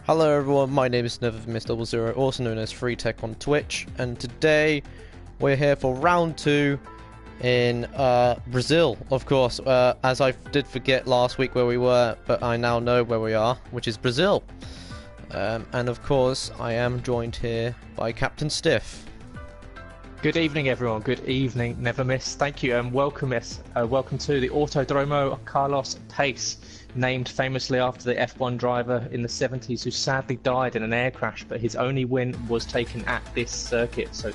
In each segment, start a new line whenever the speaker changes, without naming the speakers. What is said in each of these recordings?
Hello everyone, my name is NeverMiss00, also known as Free Tech on Twitch, and today we're here for round 2 in Brazil, of course, as I did forget last week where we were, but I now know where we are, which is Brazil. And of course, I am joined here by Captain Stiff.
Good evening everyone, good evening NeverMiss, thank you and welcome to the Autodromo Carlos Pace, named famously after the F1 driver in the 70s who sadly died in an air crash, but his only win was taken at this circuit, so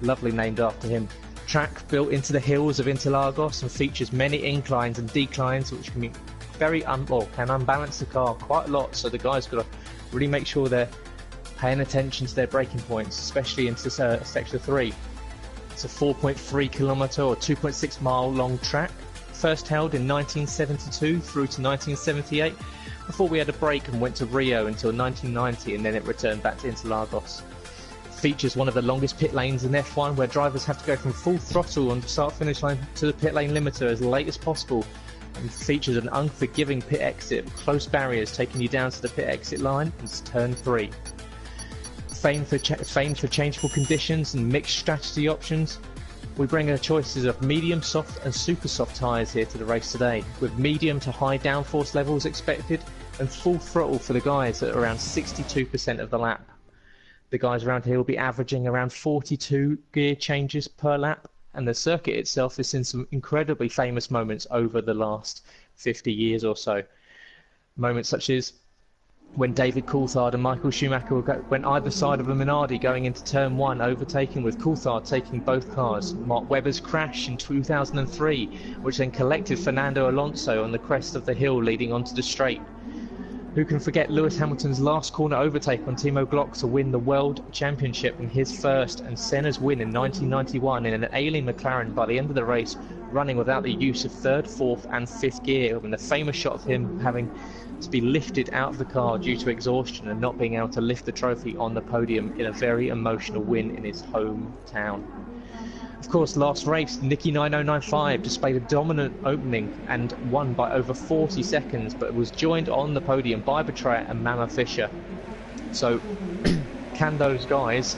lovely named after him. Track built into the hills of Interlagos and features many inclines and declines which can be can unbalance the car quite a lot, so the guys got to really make sure they're paying attention to their braking points, especially into Sector 3. It's a 4.3 kilometre or 2.6 mile long track, first held in 1972 through to 1978, before we had a break and went to Rio until 1990, and then it returned back to Interlagos. Features one of the longest pit lanes in F1, where drivers have to go from full throttle on the start-finish line to the pit lane limiter as late as possible, and features an unforgiving pit exit with close barriers taking you down to the pit exit line in turn 3. Famed for changeable conditions and mixed strategy options, we bring our choices of medium, soft and super soft tyres here to the race today, with medium to high downforce levels expected and full throttle for the guys at around 62% of the lap. The guys around here will be averaging around 42 gear changes per lap, and the circuit itself has seen some incredibly famous moments over the last 50 years or so. Moments such as when David Coulthard and Michael Schumacher went either side of a Minardi going into turn 1, overtaking, with Coulthard taking both cars. Mark Webber's crash in 2003, which then collected Fernando Alonso on the crest of the hill leading onto the straight. Who can forget Lewis Hamilton's last corner overtake on Timo Glock to win the World Championship in his first, and Senna's win in 1991 in an alien McLaren by the end of the race, running without the use of 3rd, 4th and 5th gear, and the famous shot of him having to be lifted out of the car due to exhaustion and not being able to lift the trophy on the podium in a very emotional win in his hometown. Of course, last race, Nicky 9095 displayed a dominant opening and won by over 40 seconds, but was joined on the podium by Betrayal and Mama Fisher. So, can those guys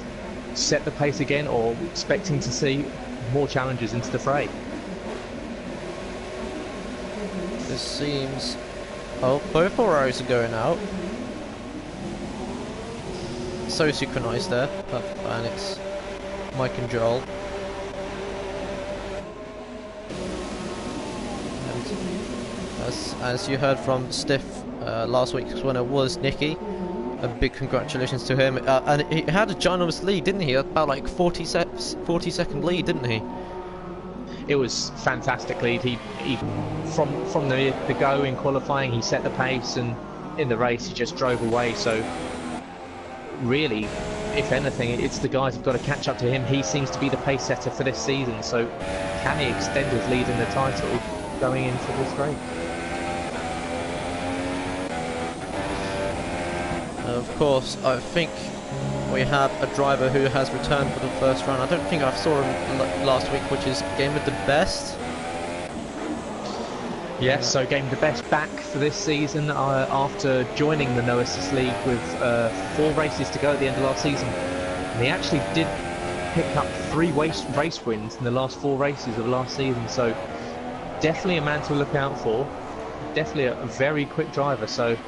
set the pace again, or expecting to see more challenges into the fray?
This seems... Oh, both Ferraris are going out. So synchronized there, and it's Mike and Joel. And as you heard from Stiff, last week's winner was Nicky. A big congratulations to him. And he had a ginormous lead, didn't he? About like 40 second lead, didn't he?
It was fantastic lead. He from the go in qualifying, he set the pace, and in the race he just drove away. So really, if anything, it's the guys who've got to catch up to him. He seems to be the pace setter for this season, so can he extend his lead in the title going into this race?
Of course, I think we have a driver who has returned for the first run. I don't think I saw him last week, which is Game with the Best.
Yes, so Game the Best back for this season after joining the No Assist League with 4 races to go at the end of last season. And he actually did pick up 3 race wins in the last 4 races of last season, so definitely a man to look out for. Definitely a very quick driver, so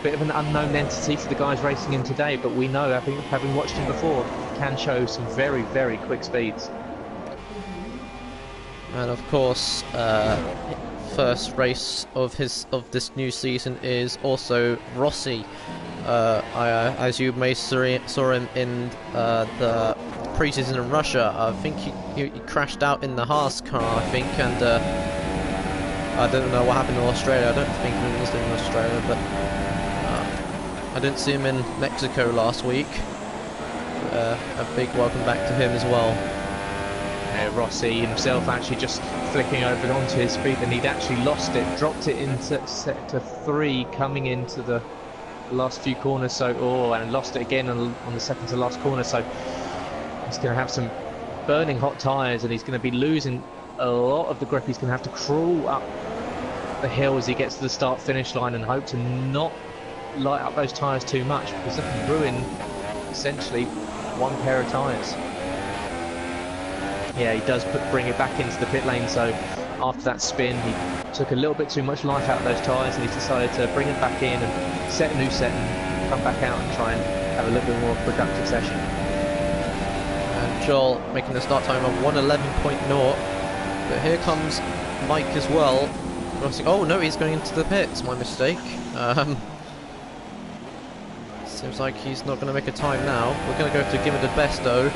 bit of an unknown entity for the guys racing him today, but we know, having watched him before, he can show some very, very quick speeds.
And of course, first race of this new season is also Rossi. As you may saw him in the pre-season in Russia. I think he crashed out in the Haas car, I think, and I don't know what happened in Australia. I don't think he was in Australia, but I didn't see him in Mexico last week. A big welcome back to him as well.
Rossi himself actually just flicking over onto his feet, and he'd actually lost it, dropped it into sector 3 coming into the last few corners, and lost it again on the second to last corner, so he's going to have some burning hot tyres and he's going to be losing a lot of the grip. He's going to have to crawl up the hill as he gets to the start finish line and hope to not light up those tyres too much, because that can ruin essentially one pair of tyres. Yeah, he does bring it back into the pit lane, so after that spin he took a little bit too much life out of those tyres, and he's decided to bring it back in and set a new set and come back out and try and have a little bit more productive session.
And Joel making the start time of 1:11.0, but here comes Mike as well. Oh no, he's going into the pits, my mistake. Seems like he's not going to make a time now. We're going to go to Give It a Best though,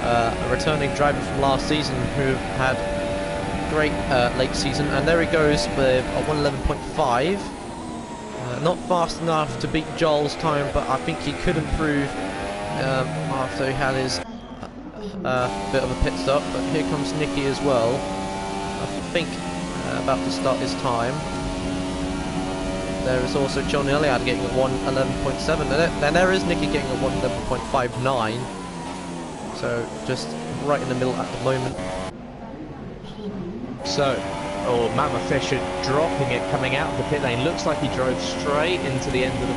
a returning driver from last season who had a great late season, and there he goes with a 1:11.5. Not fast enough to beat Joel's time, but I think he could improve after he had his bit of a pit stop. But here comes Nicky as well, I think about to start his time. There is also John Elliott getting a 1:11.7, and there is Nicky getting a 1:11.59. So just right in the middle at the moment. So, Mama Fisher dropping it coming out of the pit lane. Looks like he drove straight into the end of the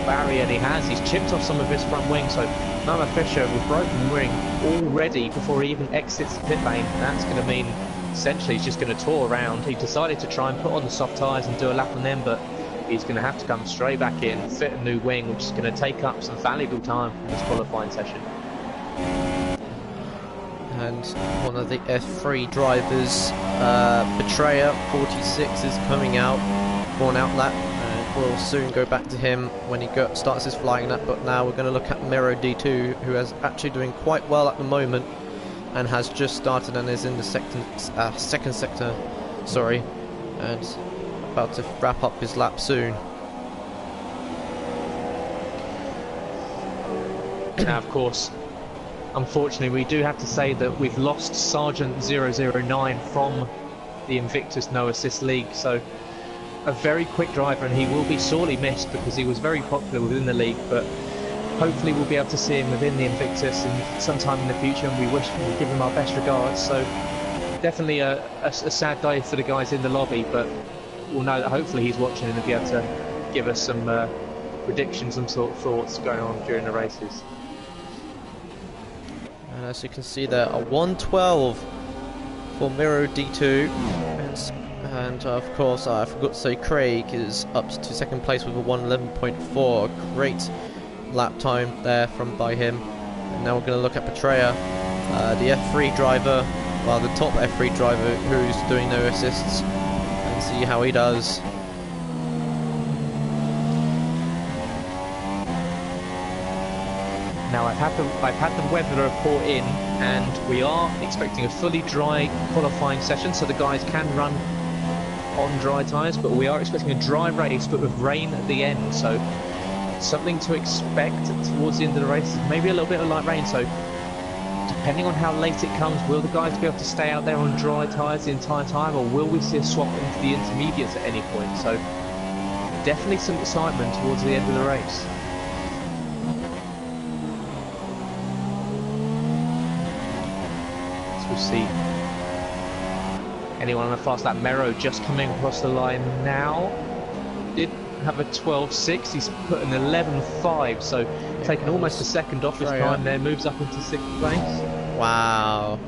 barrier, and he's chipped off some of his front wing. So Mama Fisher with broken wing already before he even exits the pit lane. That's going to mean essentially he's just going to tour around. He decided to try and put on the soft tyres and do a lap on them, but he's going to have to come straight back in, fit a new wing, which is going to take up some valuable time from this qualifying session. And one of the F3 drivers, Betrayer 46, is coming out for an outlap, and we'll soon go back to him when he starts his flying lap. But now we're going to look at Miro D2, who is actually doing quite well at the moment and has just started and is in the second sector, sorry, and about to wrap up his lap soon.
Now, of course, unfortunately, we do have to say that we've lost Sergeant 009 from the Invictus No Assist League, so a very quick driver, and he will be sorely missed because he was very popular within the league, but hopefully we'll be able to see him within the Invictus and sometime in the future, and we wish we give him our best regards. So definitely a sad day for the guys in the lobby, but we'll know that hopefully he's watching and he'll be able to give us some predictions, some sort of thoughts going on during the races.
And as you can see there, a 1:12 for Miro D2, and of course I forgot to say Craig is up to second place with a 1:11.4. Great lap time there by him. And now we're going to look at Betrayer, the F3 driver, well, the top F3 driver who's doing no assists, and see how he does.
Now I've had the weather report in, and we are expecting a fully dry qualifying session, so the guys can run on dry tyres, but we are expecting a dry race but with rain at the end, so something to expect towards the end of the race, maybe a little bit of light rain. So depending on how late it comes, will the guys be able to stay out there on dry tyres the entire time, or will we see a swap into the intermediates at any point? So definitely some excitement towards the end of the race. So we'll see anyone on a fast lap. Mero just coming across the line now. Did have a 12.6, he's put an 11.5, so taking almost a second off his time there, moves up into 6th place.
Wow.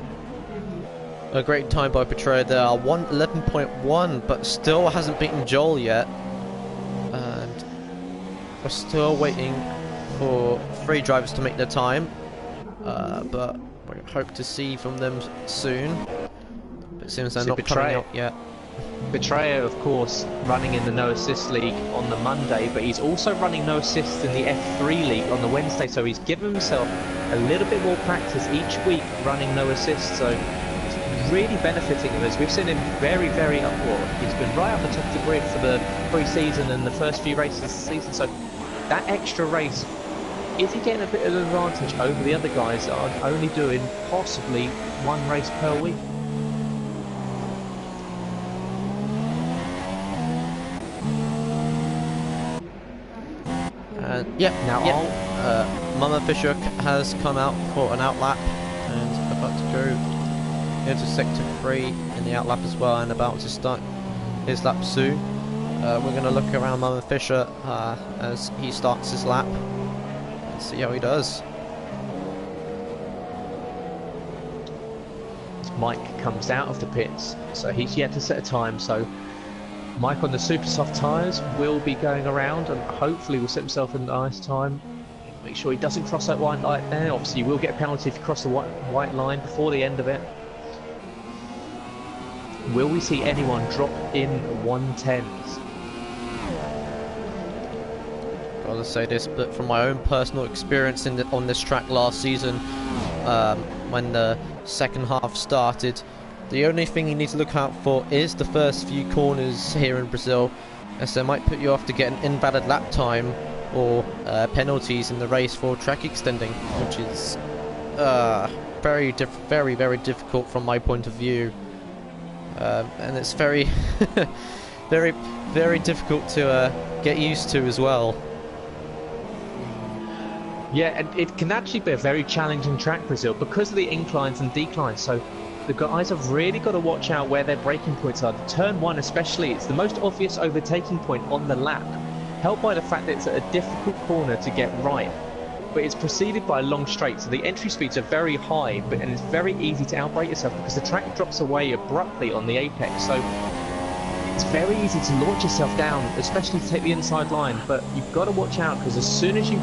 A great time by Betrayer there, 1:11.1, but still hasn't beaten Joel yet. And we're still waiting for 3 drivers to make their time, but we hope to see from them soon. But it seems they're not coming out yet.
Betrayer, of course, running in the No Assist League on the Monday, but he's also running No Assists in the F3 League on the Wednesday, so he's given himself a little bit more practice each week running No Assists, so it's really benefiting him, as we've seen him very, very upward. He's been right up the top of the grid for the pre-season and the first few races of the season, so that extra race, is he getting a bit of an advantage over the other guys that are only doing possibly 1 race per week?
Mama Fisher has come out for an outlap and about to go into sector 3 in the outlap as well, and about to start his lap soon. We're going to look around Mama Fisher as he starts his lap and see how he does.
Mike comes out of the pits, so he's yet to set a time. So Mike on the super soft tyres will be going around and hopefully will set himself a nice time. Make sure he doesn't cross that white line there. Obviously you will get a penalty if you cross the white line before the end of it. Will we see anyone drop in 110s?
I'll just say this, but from my own personal experience on this track last season, when the second half started, the only thing you need to look out for is the first few corners here in Brazil, as they might put you off to get an invalid lap time or penalties in the race for track extending, which is very difficult from my point of view, and it's very very difficult to get used to as well.
Yeah, and it can actually be a very challenging track, Brazil, because of the inclines and declines. So the guys have really got to watch out where their braking points are. The turn 1 especially, it's the most obvious overtaking point on the lap, helped by the fact that it's at a difficult corner to get right. But it's preceded by a long straight, so the entry speeds are very high, and it's very easy to outbrake yourself because the track drops away abruptly on the apex. So it's very easy to launch yourself down, especially to take the inside line. But you've got to watch out, because as soon as you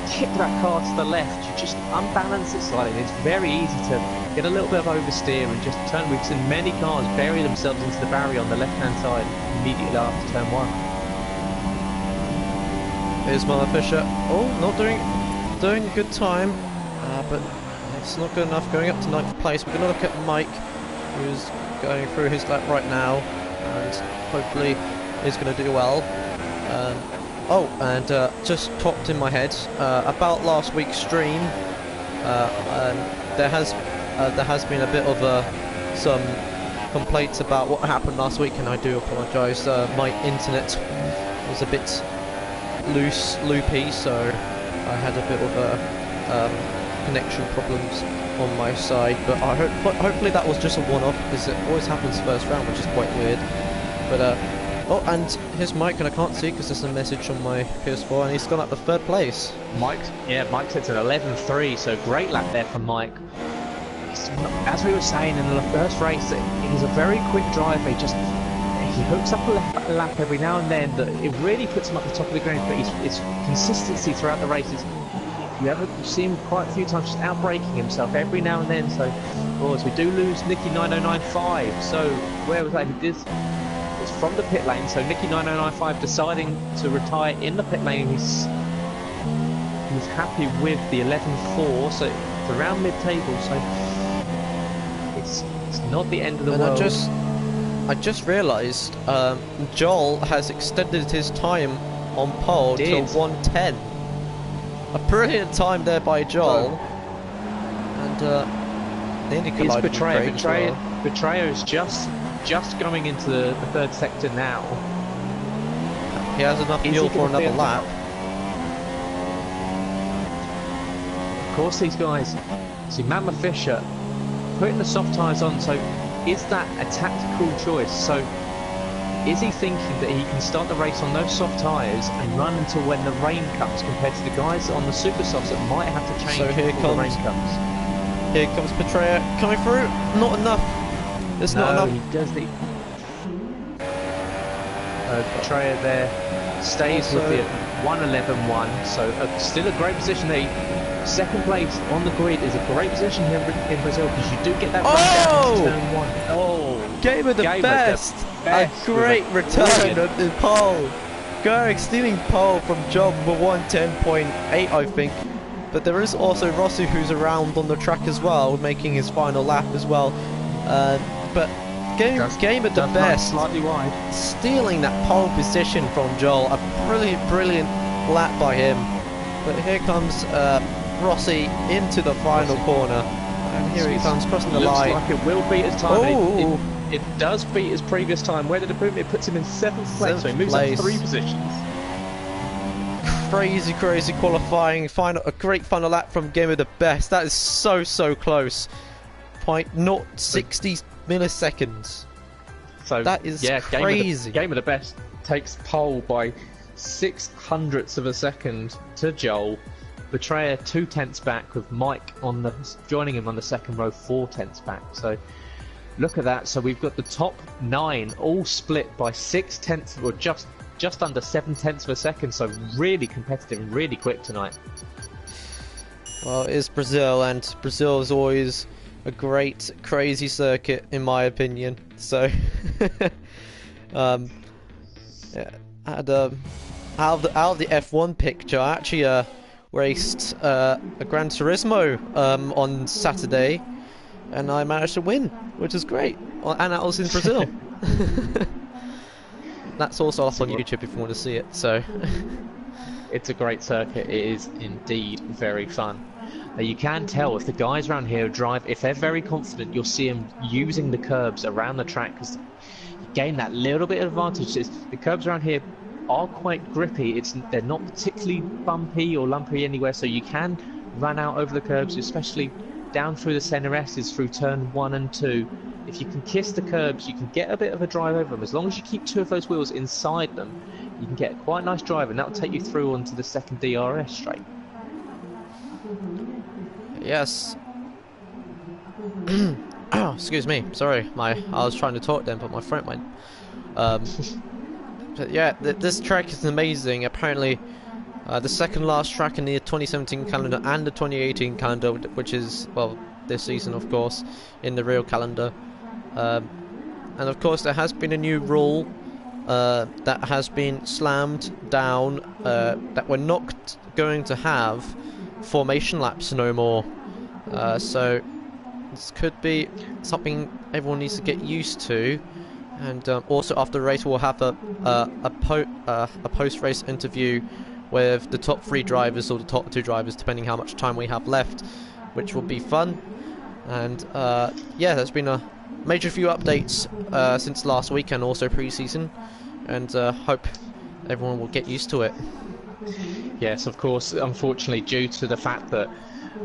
kick that car to the left, you just unbalance it slightly. It's very easy to get a little bit of oversteer and just turn. We've seen many cars bury themselves into the barrier on the left-hand side immediately after turn 1.
Here's Mama Fisher. Oh, not doing a good time, but it's not good enough. Going up to 9th place. We're going to look at Mike, who's going through his lap right now, and hopefully is going to do well. Oh, and just popped in my head about last week's stream. There has been a bit of some complaints about what happened last week, and I do apologise. My internet was a bit loopy, so I had a bit of connection problems on my side. But hopefully that was just a one-off, because it always happens first round, which is quite weird. But oh, and here's Mike, and I can't see because there's a message on my PS4, and he's gone up to 3rd place.
Mike's at an 11.3, so great lap there from Mike. As we were saying in the first race, he's a very quick driver. He hooks up a lap every now and then that it really puts him up the top of the ground, but his consistency throughout the races, you see him quite a few times just outbraking himself every now and then. So, of course, we do lose Nicky 9095. So, where was that? He did. It's from the pit lane, so Nicky 9095 deciding to retire in the pit lane. He's happy with the 11.4, so it's around mid-table, so it's not the end of the world.
I just realised Joel has extended his time on pole to 1:10. A brilliant time there by Joel. And the Indica light
Betrayer is just going into the 3rd sector now.
He has enough fuel for another lap.
Of course, these guys. See, Mama Fisher putting the soft tyres on. So, is that a tactical choice? So, is he thinking that he can start the race on those soft tyres and run until when the rain comes, compared to the guys on the super softs that might have to change before the rain comes?
Here comes Betrayer coming through. Not enough. It's not enough.
He does the Betrayer there stays with the 1:11.1, so still a great position there. 2nd place on the grid is a great position here in Brazil, because you do get that run down into turn 1. Oh,
Game of the best. A great return on the pole. Stealing pole from Job for 1:10.8, I think. But there is also Rossi, who's around on the track as well, making his final lap as well. But game at the best,
slightly wide,
stealing that pole position from Joel. A brilliant lap by him. But here comes Rossi into the final corner, and here he comes crossing the line.
Looks like it will beat his time. It does beat his previous time. Where did it put him? It puts him in 7th place, so he moves up 3 positions.
Crazy qualifying. A great final lap from Game of the Best. That is so close. 0.060 milliseconds.
So
that is crazy.
Game of the Best takes pole by 0.06 of a second to Joel. Betrayer 2/10 back, with Mike joining him on the second row 4/10 back. So look at that. So we've got the top 9 all split by 0.6, or just under 0.7 of a second. So really competitive and really quick tonight.
Well, it's Brazil, and Brazil is always a great, crazy circuit, in my opinion. So, yeah, and out of the F1 picture, I actually raced a Gran Turismo on Saturday, and I managed to win, which is great. And that was in Brazil. That's also up on YouTube if you want to see it. So,
it's a great circuit. It is indeed very fun. You can tell if the guys around here drive, if they're very confident, you'll see them using the curbs around the track, because you gain that little bit of advantage. The curbs around here are quite grippy. They're not particularly bumpy or lumpy anywhere, so you can run out over the curbs, especially down through the center S's through turn 1 and 2. If you can kiss the curbs, you can get a bit of a drive over them. As long as you keep 2 of those wheels inside them, you can get quite a nice drive, and that'll take you through onto the second DRS straight.
yes. Oh, excuse me. Sorry, I was trying to talk then, but my throat went. But yeah, this track is amazing. Apparently, the second last track in the 2017 calendar and the 2018 calendar, which is, well, this season, of course, in the real calendar. And of course, there has been a new rule that has been slammed down, that we're not going to have formation laps no more. So this could be something everyone needs to get used to. And also after the race, we'll have a post-race interview with the top 3 drivers, or the top 2 drivers, depending how much time we have left, which will be fun. And yeah, there's been a major few updates since last week, and also pre-season, and hope everyone will get used to it.
Yes, of course. Unfortunately, due to the fact that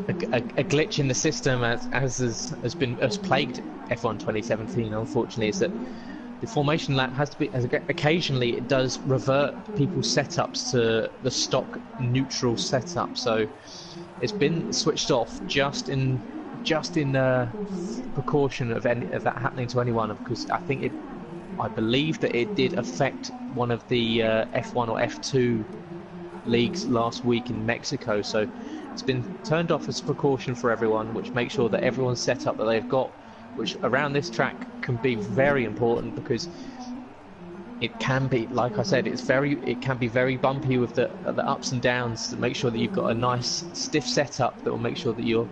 a glitch in the system has plagued F1 2017, unfortunately, is that the formation lap has to be, occasionally it does revert people's setups to the stock neutral setup. So it's been switched off just in precaution of that happening to anyone, because I believe that it did affect one of the F1 or F2 leagues last week in Mexico. So it's been turned off as a precaution for everyone, which makes sure that everyone's setup that they've got, which around this track can be very important, because it can be, like I said, it can be very bumpy with the ups and downs, to make sure that you've got a nice stiff setup that will make sure that you're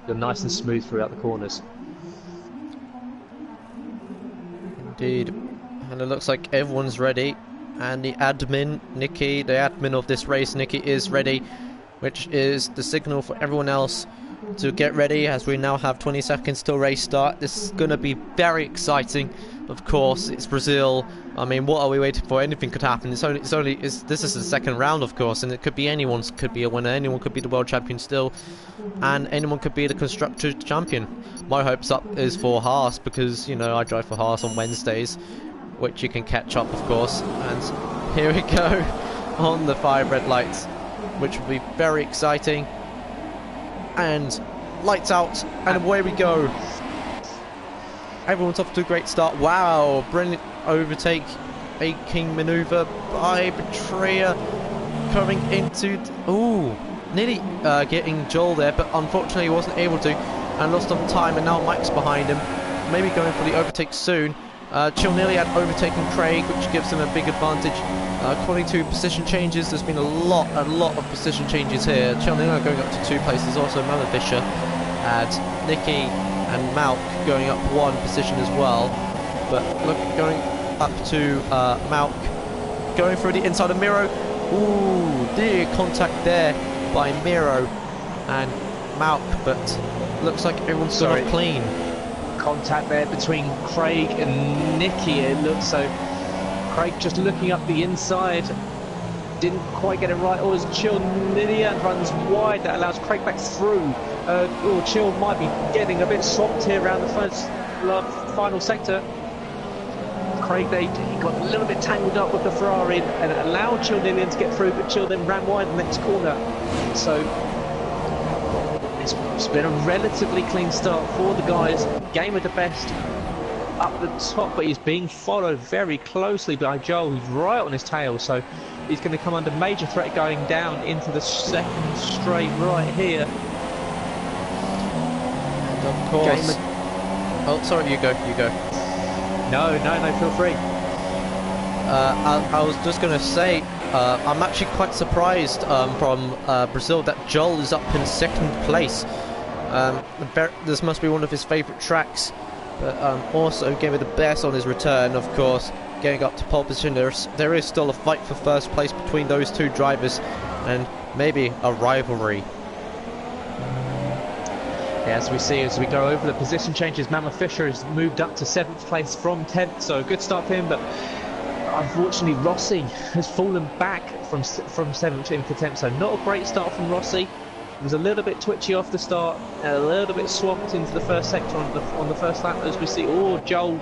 nice and smooth throughout the corners.
Indeed. And it looks like everyone's ready, and the admin, Nikki, the admin of this race, Nikki, is ready, which is the signal for everyone else to get ready, as we now have 20 seconds till race start. This is going to be very exciting. Of course, it's Brazil. I mean, what are we waiting for? Anything could happen. This is the second round, of course, and it could be anyone could be a winner. Anyone could be the world champion still, and anyone could be the constructor champion. My hopes up is for Haas, because, you know, I drive for Haas on Wednesdays, which you can catch up, of course. And here we go on the 5 red lights, which will be very exciting. And lights out, and away we go. Everyone's off to a great start. Wow, brilliant overtake, a king maneuver by Betrayer coming into, nearly getting Joel there, but unfortunately he wasn't able to, and lost on time. And now Mike's behind him, maybe going for the overtake soon. Chill nearly had overtaken Craig, which gives him a big advantage. According to position changes, there's been a lot of position changes here. Chill nearly going up to 2 places. Also Melon Fisher and Nikki and Malk going up 1 position as well. But look, going up to Malk, going through the inside of Miro. Ooh, dear contact there by Miro and Malk, but looks like everyone's gone off clean.
Contact there between Craig and Nikki, it looks. So Craig just looking up the inside, didn't quite get it right. Or as Chill nearly runs wide, that allows Craig back through. Chill might be getting a bit swamped here around the final sector. Craig, he got a little bit tangled up with the Ferrari and it allowed Chill Nillian to get through, but Chill then ran wide the next corner. So it's been a relatively clean start for the guys. Game of the best up the top, but he's being followed very closely by Joel, who's right on his tail, so he's going to come under major threat going down into the second straight right here.
And of course... Oh, sorry, you go.
No, feel free.
I was just going to say, I'm actually quite surprised from Brazil that Joel is up in second place. This must be one of his favourite tracks, but also gave it the best on his return, of course, getting up to pole position. There is still a fight for first place between those two drivers, and maybe a rivalry.
As we see, as we go over the position changes, Mammoth Fisher has moved up to 7th place from 10th, so a good start for him, but unfortunately Rossi has fallen back from 7th into 10th, so not a great start from Rossi. He was a little bit twitchy off the start, a little bit swamped into the first sector on the first lap, as we see. Oh, Joel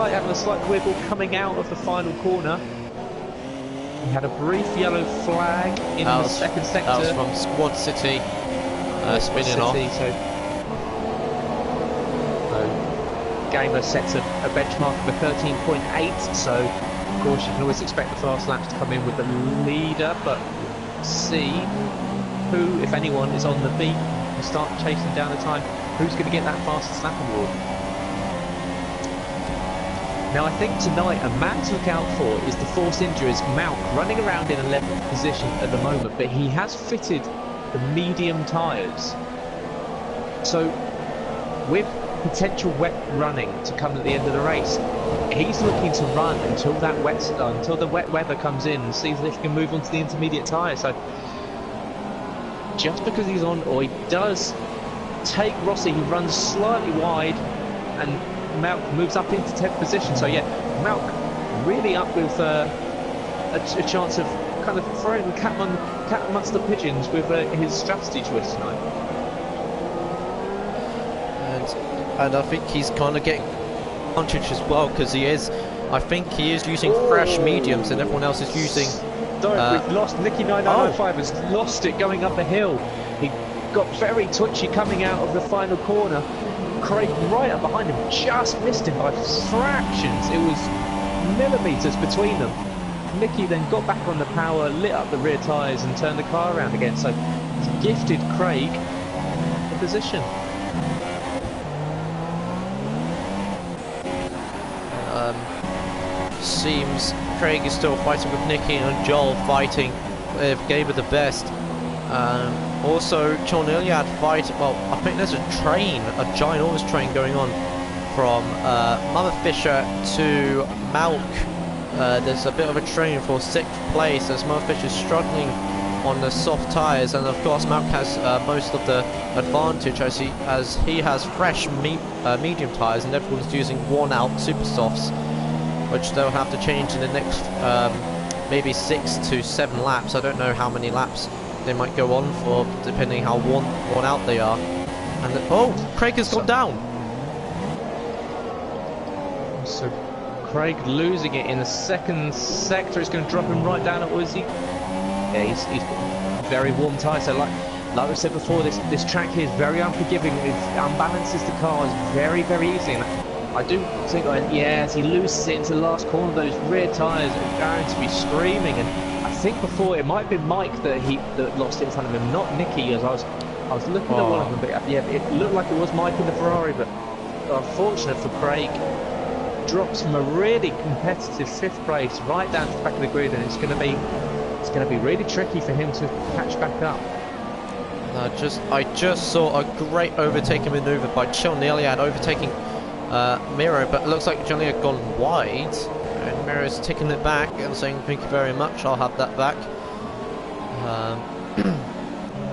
having a slight wiggle coming out of the final corner. He had a brief yellow flag in the second sector.
That was from Squad City, spinning off.
Gamer sets a benchmark of a 13.8, so of course you can always expect the fast laps to come in with the leader, but see who, if anyone, is on the beat and start chasing down the time. Who's going to get that fastest lap award? Now I think tonight a man to look out for is the force injuries. Malk running around in 11th position at the moment, but he has fitted the medium tyres, so with potential wet running to come at the end of the race, he's looking to run until the wet weather comes in and sees if he can move on to the intermediate tyre. So just because he's on, or he does take Rossi, he runs slightly wide and Malk moves up into 10th position. So yeah, Malk really up with a chance of kind of throwing the cat amongst the pigeons with his strategy choice tonight.
And I think he's kind of getting advantage as well, because I think he is using fresh mediums and everyone else is using...
Sorry, we've lost, Nicky 9905 has lost it going up the hill. He got very twitchy coming out of the final corner. Craig right up behind him, just missed him by fractions. It was millimetres between them. Nicky then got back on the power, lit up the rear tyres and turned the car around again, so he's gifted Craig the position.
Seems Craig is still fighting with Nicky and Joel fighting with Gabe of the Best. Also, John Iliad fight. Well, I think there's a ginormous train going on from Mother Fisher to Malk. There's a bit of a train for 6th place as Mother Fisher's struggling on the soft tyres, and of course Malk has most of the advantage as he has fresh medium tyres and everyone's using worn out super softs, which they'll have to change in the next maybe 6 to 7 laps. I don't know how many laps they might go on for, depending how worn out they are. And oh, Craig has gone down.
So Craig losing it in the second sector. It's going to drop him right down at Uzi. Yeah, he's very warm tyre. So like we said before, this track here is very unforgiving. It unbalances the cars very, very easily. And I do think, as he loses it into the last corner, those rear tyres are going to be screaming. And I think before it might have been Mike that lost it in front of him, not Nicky. As I was looking at one of them, but yeah, it looked like it was Mike in the Ferrari. But unfortunate for Craig, drops from a really competitive 5th place right down to the back of the grid, and it's going to be really tricky for him to catch back up.
I just saw a great overtaking manoeuvre by Chil Iliad overtaking Miro, but it looks like Johnny had gone wide, and Miro's taking it back and saying thank you very much, I'll have that back.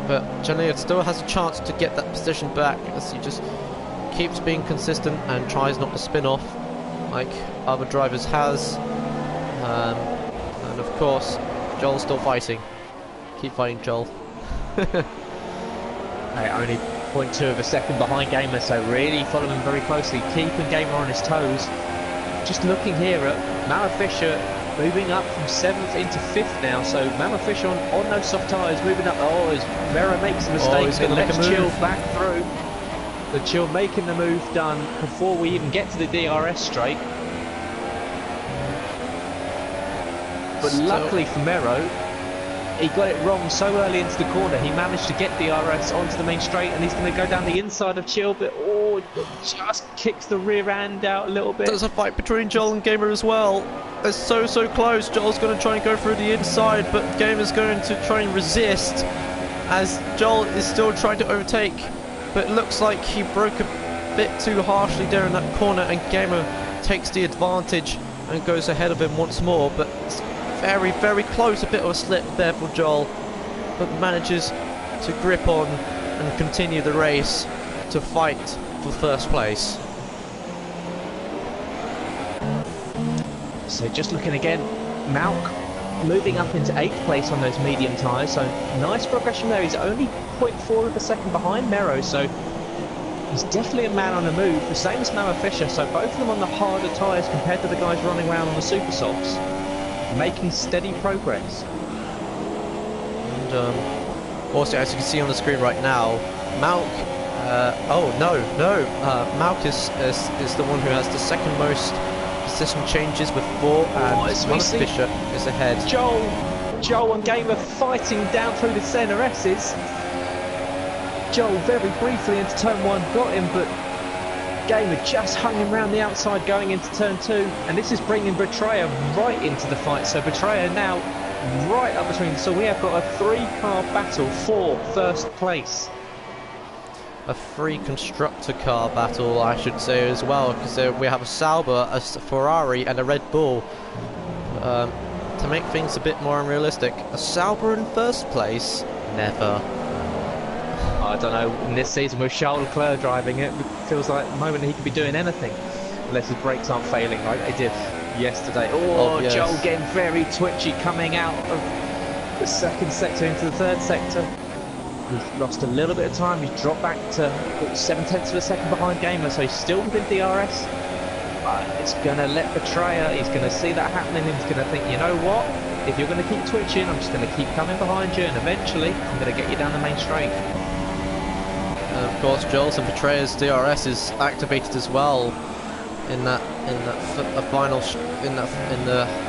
But Johnny still has a chance to get that position back as he just keeps being consistent and tries not to spin off like other drivers has. And of course Joel's still fighting. Keep fighting, Joel.
Only 0.2 of a second behind Gamer, so really following him very closely, keeping Gamer on his toes. just looking here at Mama Fisher moving up from 7th into 5th now. So Mama Fisher on those soft tyres moving up. Oh, as Mero makes a mistake,
he's going to make a move.
Chill back through. The Chill making the move done before we even get to the DRS straight. But luckily for Mero, he got it wrong so early into the corner. He managed to get DRS onto the main straight, and he's going to go down the inside of Chill, but just kicks the rear end out a little bit.
There's a fight between Joel and Gamer as well. They're so close. Joel's going to try and go through the inside, but Gamer's going to try and resist as Joel is still trying to overtake. But it looks like he broke a bit too harshly there in that corner, and Gamer takes the advantage and goes ahead of him once more. But it's very close, a bit of a slip there for Joel, but manages to grip on and continue the race to fight for first place.
So just looking again, Malk moving up into 8th place on those medium tyres, so nice progression there. He's only 0.4 of a second behind Mero, so he's definitely a man on the move, the same as Mama Fisher, so both of them on the harder tyres compared to the guys running around on the super softs, making steady progress.
And also, as you can see on the screen right now, Malk, Malk is the one who has the second most position changes with 4, and Mama Fisher is ahead.
Joel and Gamer fighting down through the centre S's. Joel very briefly into turn 1 got him, but Gamer just hung him around the outside going into turn 2, and this is bringing Betrayer right into the fight. So Betrayer now right up between, so we have got a 3-car battle for first place.
A 3 constructor car battle, I should say, as well, because we have a Sauber, a Ferrari and a Red Bull. To make things a bit more unrealistic, a Sauber in first place? Never.
I don't know, in this season with Charles Leclerc driving it, it feels like the moment he could be doing anything, unless his brakes aren't failing like they did yesterday. Yes. Joel getting very twitchy coming out of the 2nd sector into the 3rd sector. He's lost a little bit of time. He's dropped back to 7/10 of a second behind Gamer, so he's still within DRS. But it's going to let Betrayer, he's going to see that happening, and he's going to think, you know what? If you're going to keep twitching, I'm just going to keep coming behind you, and eventually I'm going to get you down the main straight.
And of course, Joel's and Betrayer's DRS is activated as well in the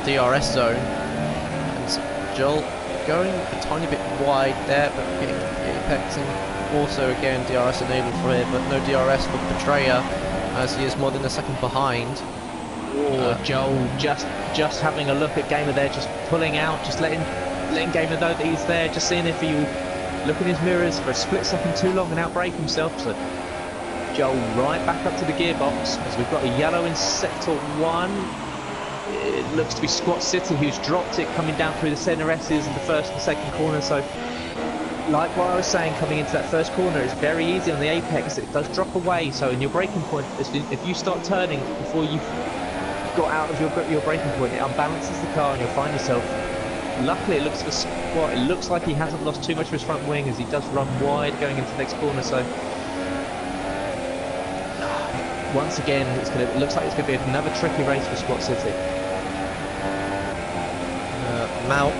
DRS zone. And Joel going a tiny bit wide there, but getting apexing. Also again DRS enabled for here, but no DRS for Betrayer as he is more than a second behind.
Joel just having a look at Gamer there, just pulling out, just letting Gamer know that he's there, just seeing if he will look in his mirrors for a split second too long and outbrake himself. So Joel right back up to the gearbox as we've got a yellow in sector 1. It looks to be Squat City who's dropped it coming down through the centre S's in the 1st and 2nd corner. So like what I was saying, coming into that 1st corner, it's very easy on the apex. It does drop away, so in your braking point, if you start turning before you've got out of your braking point, it unbalances the car and you'll find yourself. Luckily it looks for Squat, it looks like he hasn't lost too much of his front wing as he does run wide going into the next corner. So once again, it looks like it's going to be another tricky race for Squat City.
Malk.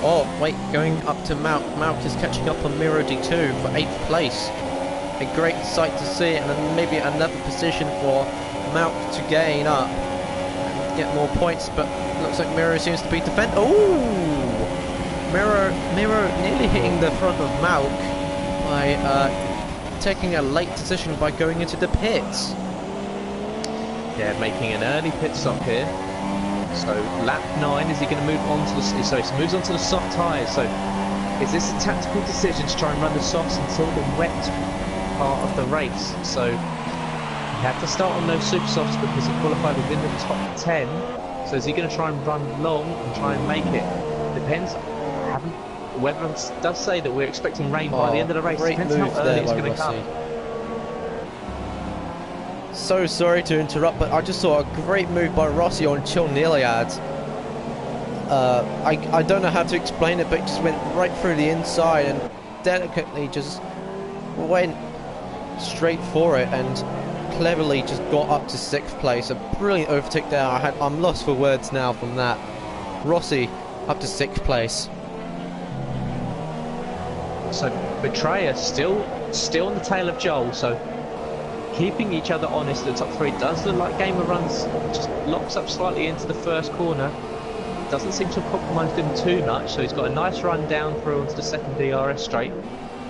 Oh, wait, going up to Malk. Malk is catching up on Miro D2 for 8th place. A great sight to see, and then maybe another position for Malk to gain up and get more points, but looks like Miro seems to be defend. Oh! Miro nearly hitting the front of Malk by taking a late decision by going into the pits.
Yeah, making an early pit stop here. So lap 9, is he going to move on to the? So he moves on to the soft tyres. So is this a tactical decision to try and run the softs until the wet part of the race? So he had to start on those super softs because he qualified within the top 10. So is he going to try and run long and try and make it? Depends. Weather does say that we're expecting rain by the end of the race. Depends how early it's going to come.
So sorry to interrupt, but I just saw a great move by Rossi on Chill Niliad. I don't know how to explain it, but it just went right through the inside and delicately just went straight for it, and cleverly just got up to 6th place. A brilliant overtake there. I'm lost for words now from that. Rossi up to 6th place.
So Betrayer still on the tail of Joel, so keeping each other honest at the top 3. Does look like Gamer Runs just locks up slightly into the first corner. Doesn't seem to have compromised him too much, so he's got a nice run down through onto the second DRS straight.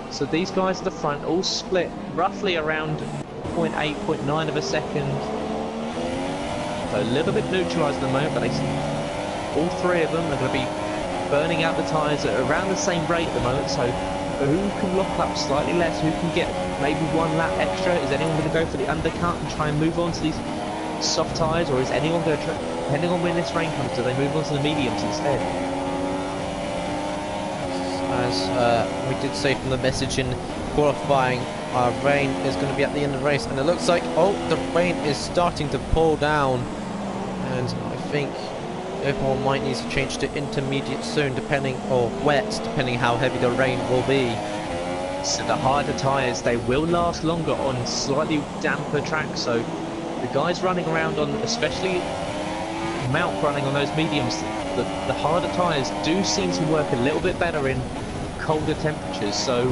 So these guys at the front all split roughly around 0.8, 0.9 of a second. So a little bit neutralised at the moment, but all 3 of them are going to be burning out the tyres at around the same rate at the moment. So who can lock up slightly less? Who can get maybe 1 lap extra? Is anyone going to go for the undercut and try and move on to these soft tyres, or is anyone going to try, depending on when this rain comes, do they move on to the mediums instead?
As we did say from the message in qualifying, rain is going to be at the end of the race, and it looks like, oh, the rain is starting to pour down, and I think everyone might need to change to intermediate soon, or wet, depending how heavy the rain will be.
So the harder tyres, they will last longer on slightly damper tracks, so the guys running around on, especially Mount running on those mediums, the harder tyres do seem to work a little bit better in colder temperatures, so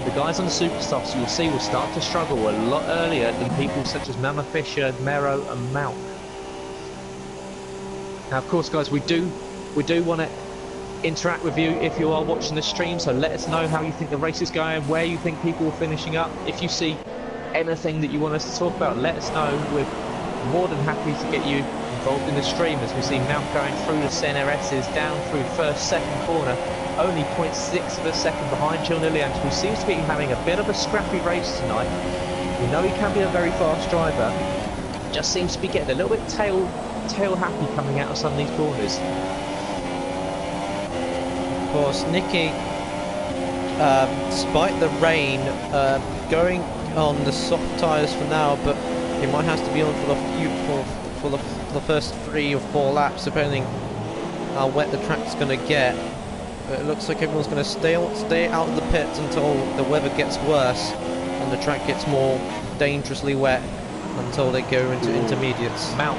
the guys on the super softs you'll see will start to struggle a lot earlier than people such as Mama Fisher, Mero and Mount. Now of course guys, we do want to interact with you if you are watching the stream, so let us know how you think the race is going, where you think people are finishing up. If you see anything that you want us to talk about, let us know. We're more than happy to get you involved in the stream, as we see Mount going through the CNRSs down through first, second corner, only 0.6 of a second behind Gilles Nilliams, who seems to be having a bit of a scrappy race tonight. We know he can be a very fast driver, just seems to be getting a little bit tail happy coming out of some of these corners.
Of course, Nicky, despite the rain, going on the soft tyres for now, but he might have to be on for the first 3 or 4 laps, depending how wet the track's going to get. But it looks like everyone's going to stay out of the pits until the weather gets worse and the track gets more dangerously wet, until they go into intermediates.
Mount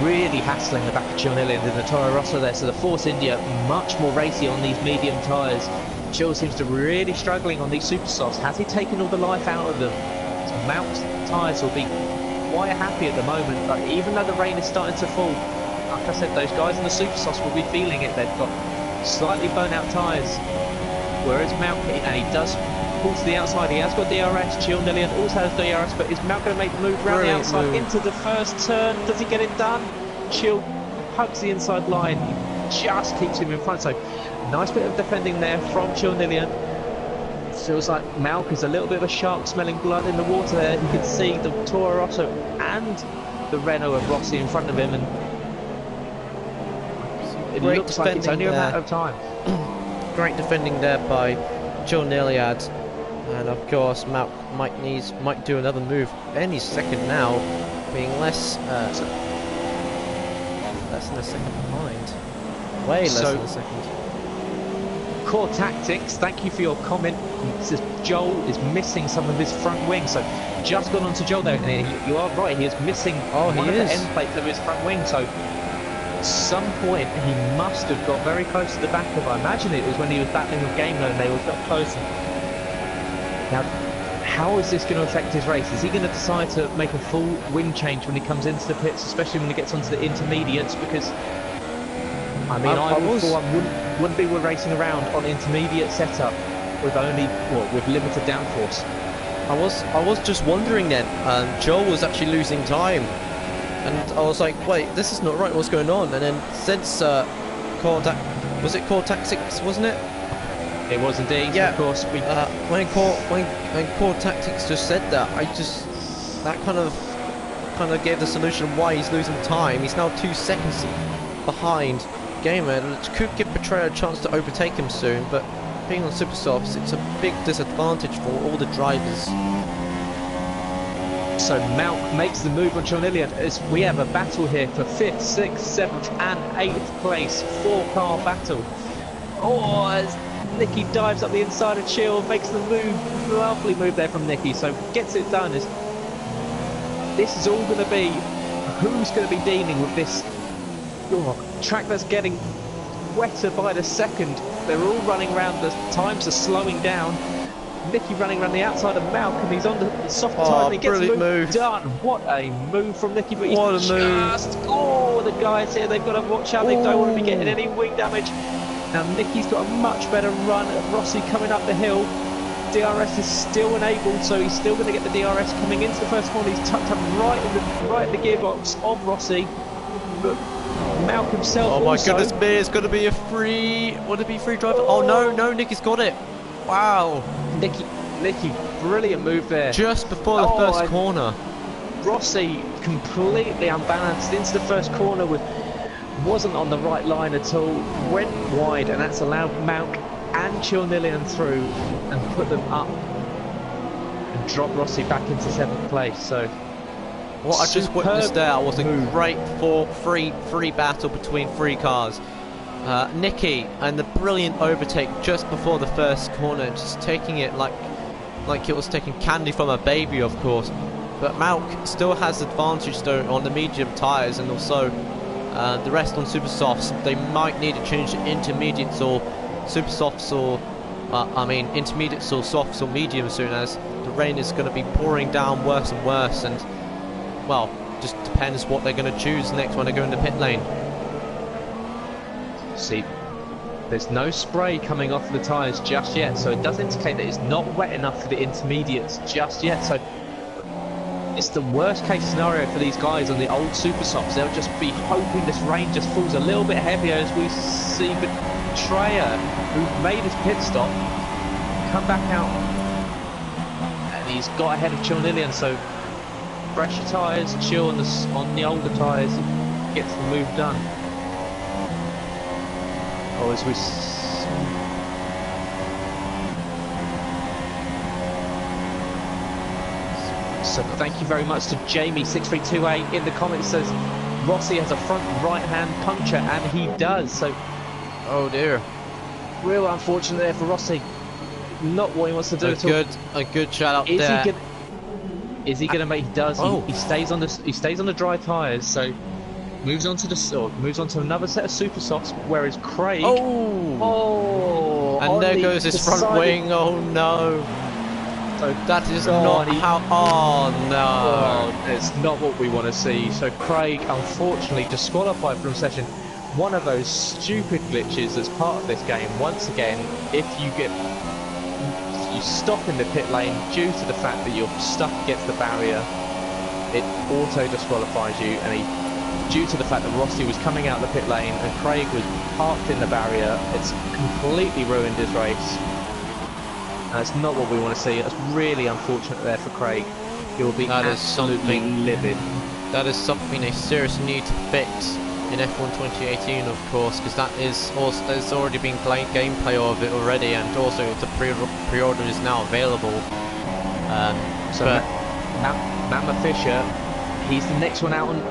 really hassling the back of Gilles Nilliams in the Toro Rosso there, so the Force India much more racy on these medium tyres. Gilles seems to be really struggling on these super softs. Has he taken all the life out of them? So Mount's tyres will be quite happy at the moment, but even though the rain is starting to fall, like I said, those guys in the super softs will be feeling it. They've got slightly burnt out tyres, whereas Mount, and he does pull to the outside, he has got DRS. Gilles Nilliams also has DRS, but is Mount going to make the move around the outside into the first turn? Does he get it done? Gilles hugs the inside line, he just keeps him in front, so nice bit of defending there from Gilles Nilliams. Feels like Malk is a little bit of a shark smelling blood in the water there. You can see the Toro Rosso and the Renault of Rossi in front of him, and it looks like it's only a matter of time.
Great defending there by Gilles Nilliams, and of course Malk might do another move any second now, being less than a second behind. Way less than a second.
Core Tactics, thank you for your comment. He says Joel is missing some of his front wing, so just gone on to Joel there, and you are right, he is missing one of the end plates of his front wing, so at some point he must have got very close to the back of, I imagine it was when he was battling with Game Mode and they were got close. Now, how is this going to affect his race? Is he going to decide to make a full wing change when he comes into the pits, especially when he gets onto the intermediates? Because I mean, I wouldn't be racing around on intermediate setup with with limited downforce.
I was just wondering then. Joel was actually losing time, and I was like, wait, this is not right. What's going on? And then since was it Core Tactics, wasn't it?
It was indeed.
Yeah.
Of course.
When Core Tactics just said that, that kind of gave the solution of why he's losing time. He's now 2 seconds behind Gamer, and could give Betrayer a chance to overtake him soon, but being on super softs, it's a big disadvantage for all the drivers.
So Malk makes the move on Gilles Nilliams, as we have a battle here for 5th, 6th, 7th and 8th place, 4-car battle. Oh, as Nicky dives up the inside of Chill, makes the move, lovely move there from Nicky, so gets it done as this is all going to be who's going to be dealing with this track that's getting wetter by the second. They're all running around, the times are slowing down. Nicky running around the outside of Malcolm, he's on the soft tyre and he gets the move done. What a move from Nicky, but he's the guys here, they've got to watch out, they don't want to be getting any wing damage. Now Nicky's got a much better run at Rossi coming up the hill. DRS is still enabled, so he's still going to get the DRS coming into the first corner. He's tucked up right in the gearbox of Rossi, but Malcolm himself.
Oh my goodness me! It's going to be a free. Would it be free driver? Oh no! Nicky's got it. Wow. Nicky, brilliant move there. Just before the first corner.
Rossi completely unbalanced into the first corner wasn't on the right line at all. Went wide, and that's allowed Malk and Chilnillian through and put them up and drop Rossi back into 7th place. So
what I just witnessed there was a great free battle between 3 cars. Nicky and the brilliant overtake just before the first corner, just taking it like it was taking candy from a baby, of course. But Malk still has advantage though on the medium tyres, and also the rest on super softs. They might need to change to intermediates or super softs, or I mean intermediates or softs or medium soon, as the rain is going to be pouring down worse and worse, and well, just depends what they're going to choose next when they go into pit lane.
See, there's no spray coming off the tyres just yet, so it does indicate that it's not wet enough for the intermediates just yet. So it's the worst case scenario for these guys on the old super softs. They'll just be hoping this rain just falls a little bit heavier, as we see Betrayer, who made his pit stop, come back out, and he's got ahead of Chilnillian. So fresher tyres, Chill on the older tyres, gets the move done. Oh, as we so thank you very much to Jamie6328 in the comments, says Rossi has a front right hand puncture, and he does. So
oh dear,
real unfortunate there for Rossi. Not what he wants to do at all.
A good shout out there.
Is he gonna make? He does. Oh. He stays on the dry tyres. So moves on to another set of super softs, whereas Craig.
And there goes his front wing. Oh no. So that is not how. Oh no.
It's not what we want to see. So Craig, unfortunately, disqualified from session. One of those stupid glitches that's part of this game. Once again, if you stop in the pit lane due to the fact that you're stuck against the barrier, it auto disqualifies you, and due to the fact that Rossi was coming out of the pit lane and Craig was parked in the barrier, it's completely ruined his race. And that's not what we want to see. It's really unfortunate there for Craig. He will be absolutely livid.
That is something they seriously need to fix in F1 2018, of course, because that is also, there's already been gameplay of it already, and also the pre-order is now available.
Mama Fisher, he's the next one out on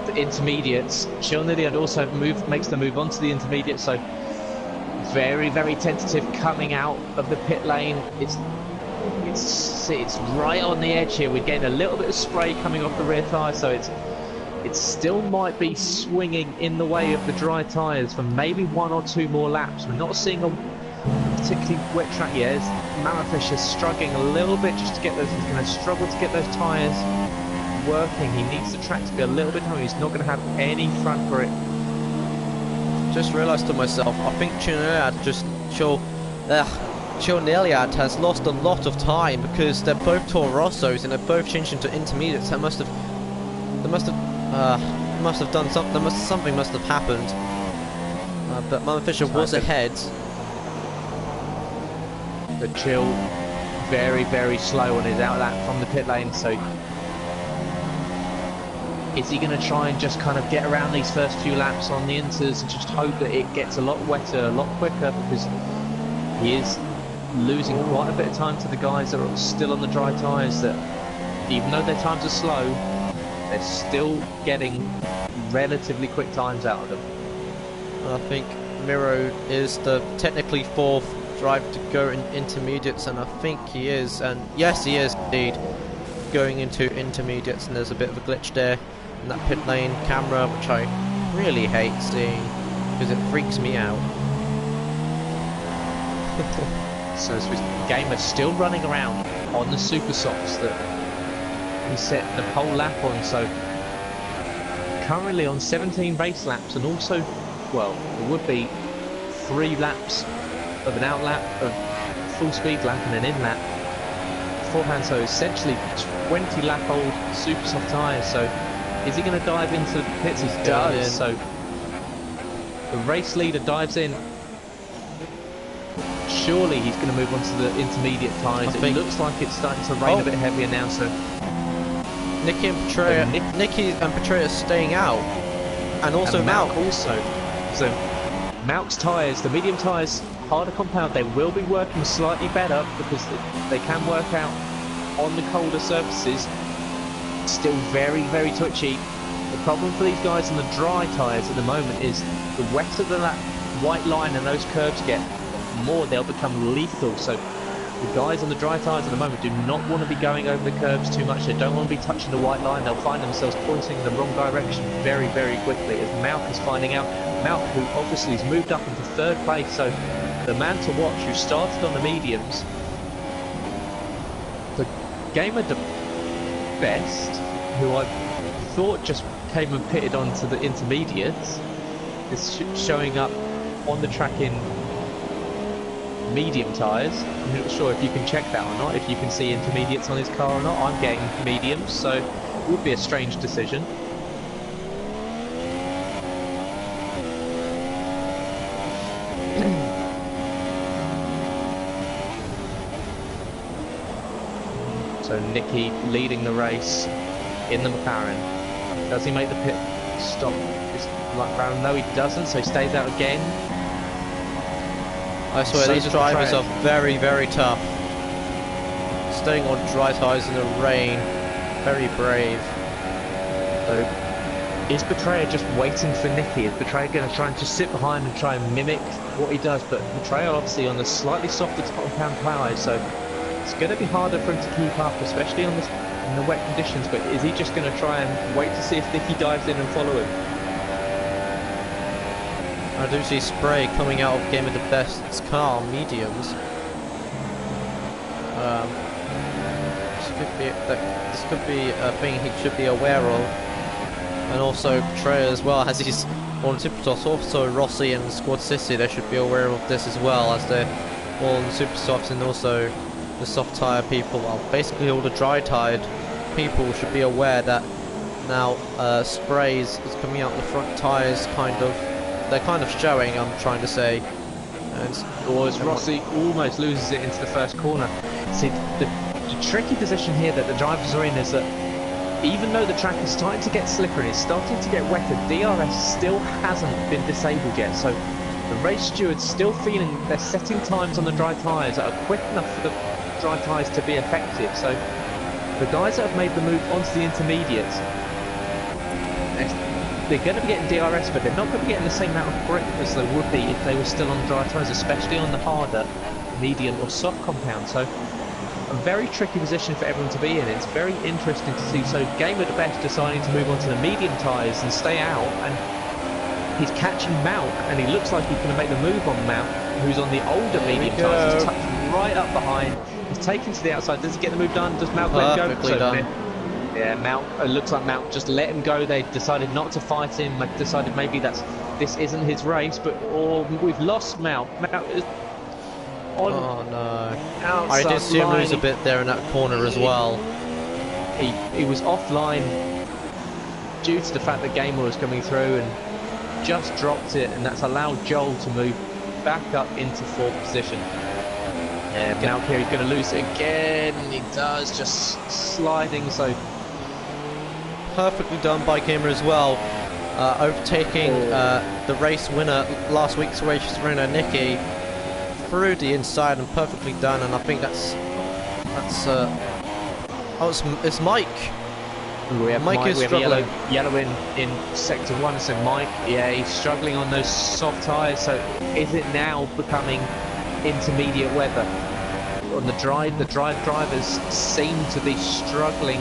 the intermediates. Chilnillian also makes the move onto the intermediates, so very, very tentative coming out of the pit lane. It's right on the edge here. We're getting a little bit of spray coming off the rear tyre, so it still might be swinging in the way of the dry tyres for maybe 1 or 2 more laps. We're not seeing a particularly wet track yet. Mama Fisher's struggling a little bit just to get those. He's going to struggle to get those tyres working. He needs the track to be a little bit home. He's not going to have any front grip.
Just realised to myself, I think Chilnillian has lost a lot of time, because they're both Toro Rossos and they're both changing to intermediates. They must have done something. Something must have happened. But Mama Fisher was ahead.
The Chill very, very slow on his outlap from the pit lane. So is he going to try and just kind of get around these first few laps on the inters and just hope that it gets a lot wetter, a lot quicker, because he is losing quite a bit of time to the guys that are still on the dry tyres, that even though their times are slow, they're still getting relatively quick times out of them.
I think Miro is the technically 4th driver to go in intermediates, and I think he is, and yes, he is indeed. going into intermediates, and there's a bit of a glitch there in that pit lane camera, which I really hate seeing because it freaks me out.
So this gamer still running around on the super softs that he set the pole lap on. So currently on 17 race laps, and also, well, it would be 3 laps of an out lap, of full speed lap, and an in lap beforehand. So essentially 20 lap old super soft tyres. So is he going to dive into the pits? He does. So the race leader dives in. Surely he's going to move on to the intermediate tyres. It looks like it's starting to rain a bit heavier now. So
Nicky and Petrea, Nicky and Petrea staying out, and also Malk
also. So Malk's tyres, the medium tyres, harder compound, they will be working slightly better because they can work out on the colder surfaces. Still very, very touchy. The problem for these guys on the dry tyres at the moment is the wetter that white line and those curves get, the more they'll become lethal. So the guys on the dry tyres at the moment do not want to be going over the curves too much. They don't want to be touching the white line. They'll find themselves pointing in the wrong direction very, very quickly, as Malk is finding out. Malk, who obviously has moved up into 3rd place, so the man to watch, who started on the mediums. The gamer the best, who I thought just came and pitted onto the intermediates, is showing up on the track in medium tyres. I'm not sure if you can check that or not, if you can see intermediates on his car or not. I'm getting mediums, so it would be a strange decision. So Nicky leading the race in the McLaren. Does he make the pit stop this lap round? No, he doesn't, so he stays out again.
I swear, these drivers are very, very tough. Staying on dry tyres in the rain. Very brave.
So, is Betrayer just waiting for Nicky? Is Betrayer going to try and just sit behind and try and mimic what he does? But Betrayer obviously on the slightly softer compound tyres, so it's going to be harder for him to keep up, especially on in the wet conditions. But is he just going to try and wait to see if Nicky dives in and follow him?
I do see Spray coming out of Game of the Best's car, mediums. This could be a thing he should be aware of. And also Betrayer as well, as he's on Supersofts. Also Rossi and Squad City, they should be aware of this as well, as they're all on Supersofts, and also the soft tyre people. Well, basically all the dry tired people should be aware that now Sprays is coming out the front tyres, they're kind of showing, I'm trying to say. And
Rossi almost loses it into the first corner. See, the tricky position here that the drivers are in is that even though the track is starting to get slicker and it's starting to get wetter, DRS still hasn't been disabled yet. So the race stewards still feeling they're setting times on the dry tyres that are quick enough for the dry tyres to be effective. So the guys that have made the move onto the intermediates, they're going to be getting DRS, but they're not going to be getting the same amount of grip as they would be if they were still on dry tyres, especially on the harder, medium or soft compound. So a very tricky position for everyone to be in. It's very interesting to see. So Gamer the Best deciding to move on to the medium tyres and stay out, and he's catching Malk, and he looks like he's going to make the move on Malk, who's on the older medium tyres. He's tucked right up behind. He's taken to the outside. Does he get the move done? Does Malk let him go?
Perfectly done.
Yeah, Malk, it looks like Malk just let him go. They decided not to fight him. They decided maybe this isn't his race, but we've lost Malk. Malk is on.
Oh no! I did see him lose a bit there in that corner as well.
He was offline due to the fact that Gamer was coming through and just dropped it, and that's allowed Joel to move back up into 4th position. Yeah, Malk here, he's going to lose it again, and he does, just sliding. So
perfectly done by Gamer as well, overtaking the race winner, last week's race winner Nicky, through the inside, and perfectly done. And I think it's Mike. Mike is struggling.
Yellow in sector 1, so Mike, yeah, he's struggling on those soft tyres. So is it now becoming intermediate weather? on the drive drivers seem to be struggling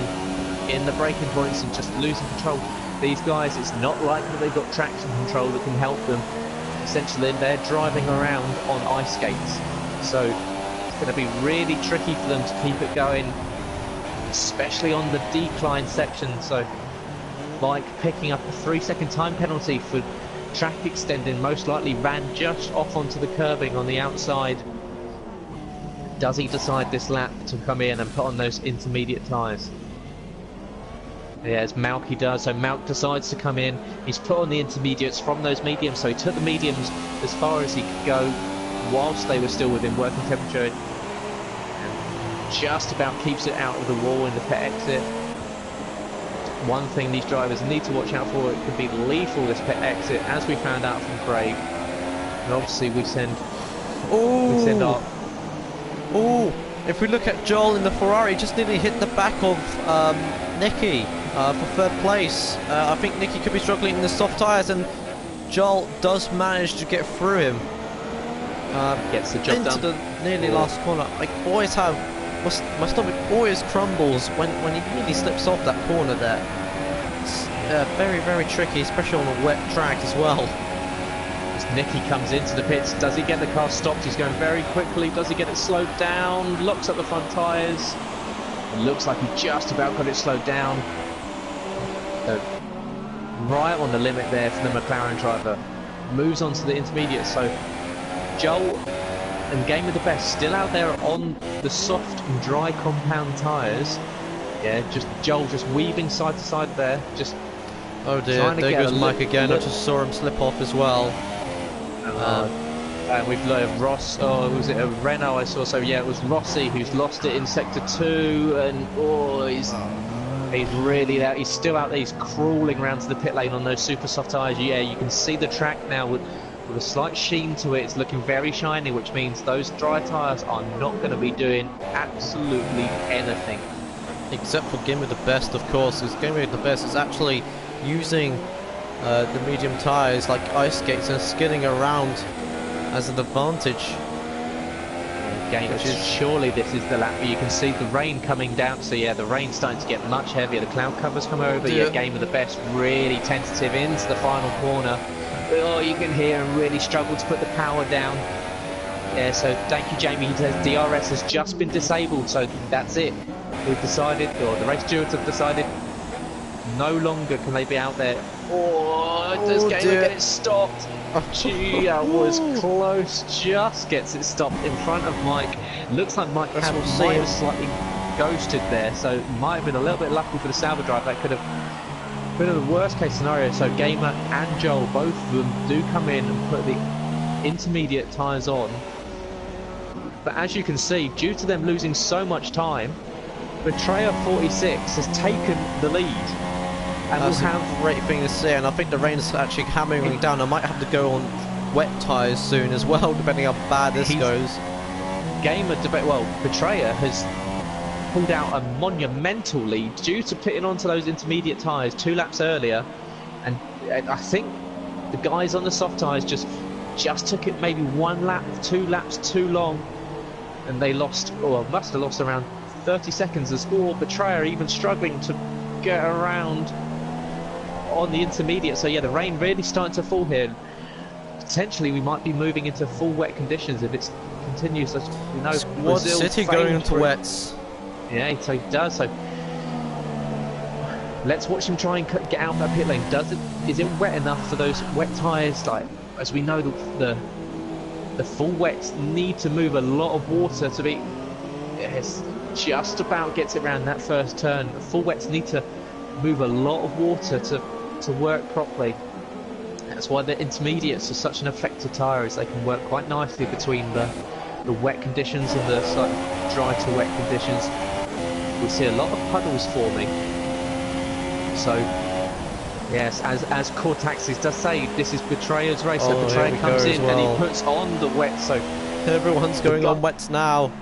in the braking points and just losing control. These guys, it's not like that they've got traction control that can help them. Essentially, they're driving around on ice skates, so it's going to be really tricky for them to keep it going, especially on the decline section. So, like picking up a 3-second time penalty for track extending, most likely ran just off onto the curbing on the outside. Does he decide this lap to come in and put on those intermediate tyres? Yes, Malk he does. So Malk decides to come in. He's put on the intermediates from those mediums. So he took the mediums as far as he could go whilst they were still within working temperature. And just about keeps it out of the wall in the pit exit. One thing these drivers need to watch out for, it could be lethal, this pit exit, as we found out from Craig. And obviously we send our...
Oh, if we look at Joel in the Ferrari, just nearly hit the back of Nicky for third place. I think Nicky could be struggling in the soft tyres, and Joel does manage to get through him.
Gets the job
into
done.
The nearly last corner. I always have, my stomach always crumbles when he really slips off that corner there. It's very, very tricky, especially on a wet track as well.
Nicky comes into the pits. Does he get the car stopped? He's going very quickly. Does he get it slowed down? Locks up the front tyres. It looks like he just about got it slowed down. Right on the limit there for the McLaren driver. Moves on to the intermediate. So Joel and Game of the Best still out there on the soft and dry compound tyres. Yeah, just Joel just weaving side to side there. Just
oh dear, there goes Mike again. I just saw him slip off as well.
And we've learned Ross, was it a Renault I saw? So yeah, it was Rossi who's lost it in sector 2, and he's really out. He's still out there. He's crawling around to the pit lane on those super soft tyres. Yeah, you can see the track now with a slight sheen to it. It's looking very shiny, which means those dry tyres are not going to be doing absolutely anything.
Except for Game of the Best, of course, because Game of the Best is actually using the medium tyres like ice skates and skidding around as an advantage.
Surely this is the lap where you can see the rain coming down. So yeah, the rain's starting to get much heavier. The cloud covers come over. Yeah, Game of the Best really tentative into the final corner. Oh, you can hear him really struggle to put the power down. Yeah, so thank you, Jamie. He says DRS has just been disabled, so that's it. We've decided, or the race stewards have decided, no longer can they be out there. Oh, does Gamer get it stopped? Gee, that was close. Just gets it stopped in front of Mike. Looks like Mike might have slightly ghosted there, so might have been a little bit lucky for the Sauber driver. That could have been the worst case scenario. So Gamer and Joel, both of them do come in and put the intermediate tyres on. But as you can see, due to them losing so much time, Betrayer 46 has taken the lead. And
that's a great thing to see, and I think the rain is actually hammering down. I might have to go on wet tyres soon as well, depending how bad this goes.
Betrayer has pulled out a monumental lead due to pitting onto those intermediate tyres 2 laps earlier, and I think the guys on the soft tyres just took it maybe 1 lap, 2 laps too long, and they lost, or must have lost around 30 seconds as well. Betrayer even struggling to get around on the intermediate. So yeah, the rain really starting to fall here. Potentially we might be moving into full wet conditions if it continues. As we know,
Squad City going into wets.
Yeah, so he does. So let's watch him try and get out of that pit lane. Is it wet enough for those wet tyres? Like, as we know, the full wets need to move a lot of water to be. Yes, just about gets it around that first turn. The full wets need to move a lot of water to work properly. That's why the intermediates are such an effective tyre, is they can work quite nicely between the wet conditions and the slightly dry to wet conditions. We see a lot of puddles forming. So yes, as Cortaxis does say, this is Betrayer's race. So Betrayer comes in and he puts on the wet. So
everyone's going on wets now.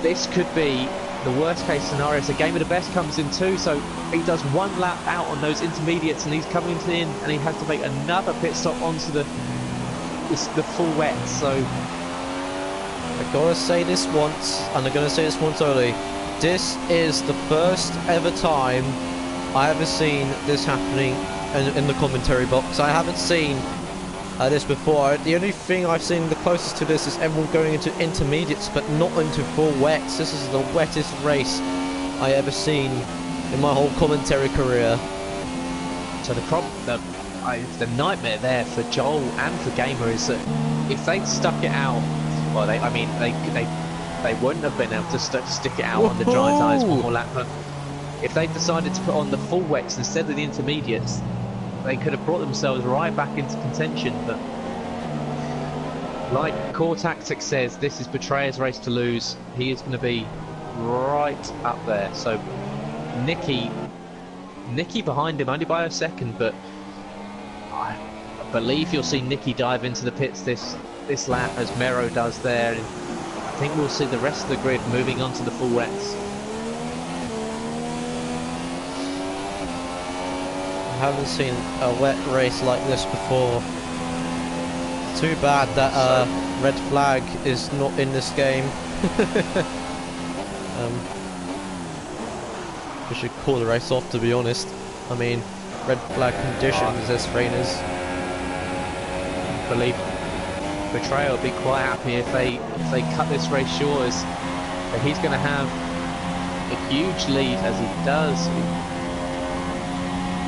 This could be the worst case scenario. So Game of the Best comes in too, so he does 1 lap out on those intermediates, and he's coming in and he has to make another pit stop onto the full wet. So
gotta say this once, and I'm gonna say this once only. This is the first ever time I ever seen this happening in the commentary box. I haven't seen this before. The only thing I've seen the closest to this is everyone going into intermediates, but not into full wets. This is the wettest race I ever seen in my whole commentary career.
So the nightmare there for Joel and for Gamer is that if they'd stuck it out, well, they wouldn't have been able to stick it out on the dry tyres one more lap. But if they decided to put on the full wets instead of the intermediates, they could have brought themselves right back into contention. But like Core Tactics says, this is Betrayer's race to lose. He is going to be right up there. So Nicky behind him only by a second, but I believe you'll see Nicky dive into the pits this lap as Mero does there, and I think we'll see the rest of the grid moving on to the full wets.
I haven't seen a wet race like this before. Too bad that red flag is not in this game. We should call the race off, to be honest. I mean, red flag conditions as trainers.
I believe Betrayer will be quite happy if they cut this race short, as he's going to have a huge lead as he does.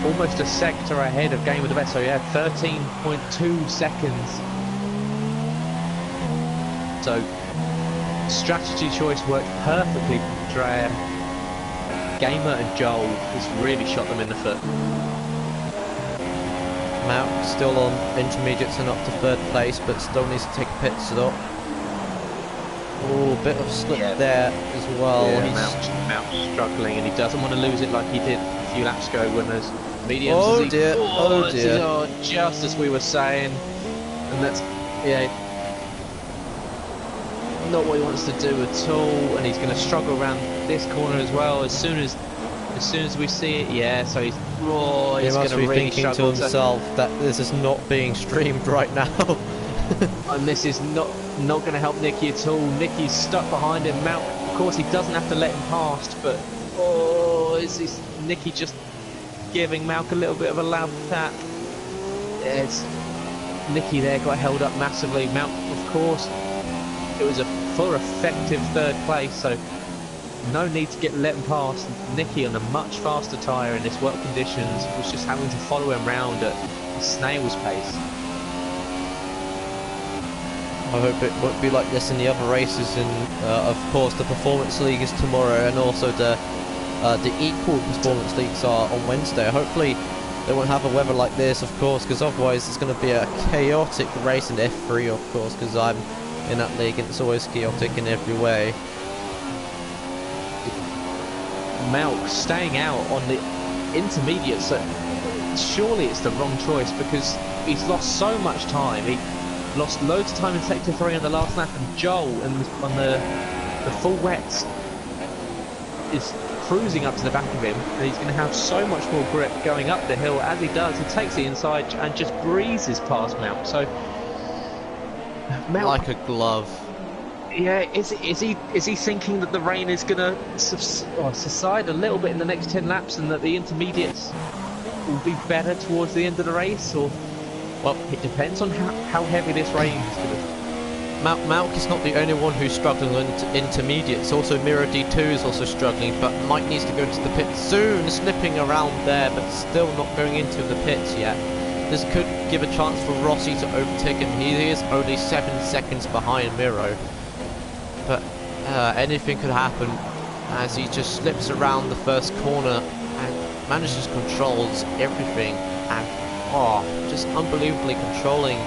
Almost a sector ahead of Game of the Best, so he had 13.2 seconds. So strategy choice worked perfectly for Betrayer. Gamer and Joel has really shot them in the foot.
Mauk still on intermediates and up to third place, but still needs to take a pit stop. Oh, bit of slip there as well.
Yeah, Mauk's struggling, and he doesn't want to lose it like he did a few laps ago when there's mediums.
Oh dear, oh dear.
Oh, just as we were saying, and that's not what he wants to do at all, and he's going to struggle around this corner as well. As soon as we see it, so he's
He
going
must
to
be
really
thinking to
struggle
himself that this is not being streamed right now.
and this is not going to help Nicky at all. Nicky's stuck behind him. Mauk, of course, he doesn't have to let him past, but is Nicky just giving Mauk a little bit of a loud tap? It's Nicky there got held up massively. Mauk, of course, it was a full effective third place, so no need to let him past. Nicky on a much faster tyre in this wet conditions was just having to follow him round at a snail's pace.
I hope it won't be like this in the other races, and of course the Performance League is tomorrow, and also the equal Performance Leagues are on Wednesday. Hopefully they won't have a weather like this, of course, because otherwise it's going to be a chaotic race in F3, of course, because I'm in that league and it's always chaotic in every way.
Mauk staying out on the intermediates, so surely it's the wrong choice, because he's lost so much time. He lost loads of time in sector 3 on the last lap, and Joel on the full wets is cruising up to the back of him, and he's going to have so much more grip going up the hill. As he does, he takes the inside and just breezes past Mauk. So Mauk,
Like a glove.
yeah, is he thinking that the rain is going to subside a little bit in the next 10 laps, and that the intermediates will be better towards the end of the race? Or, well, it depends on how heavy this rain is going to be.
Mauk is not the only one who's struggling on intermediates. Also Miro D2 is also struggling, but Mike needs to go to the pit soon, slipping around there, but still not going into the pits yet. This could give a chance for Rossi to overtake him. He is only 7 seconds behind Miro, but anything could happen as he just slips around the first corner and manages to control everything, and just unbelievably controlling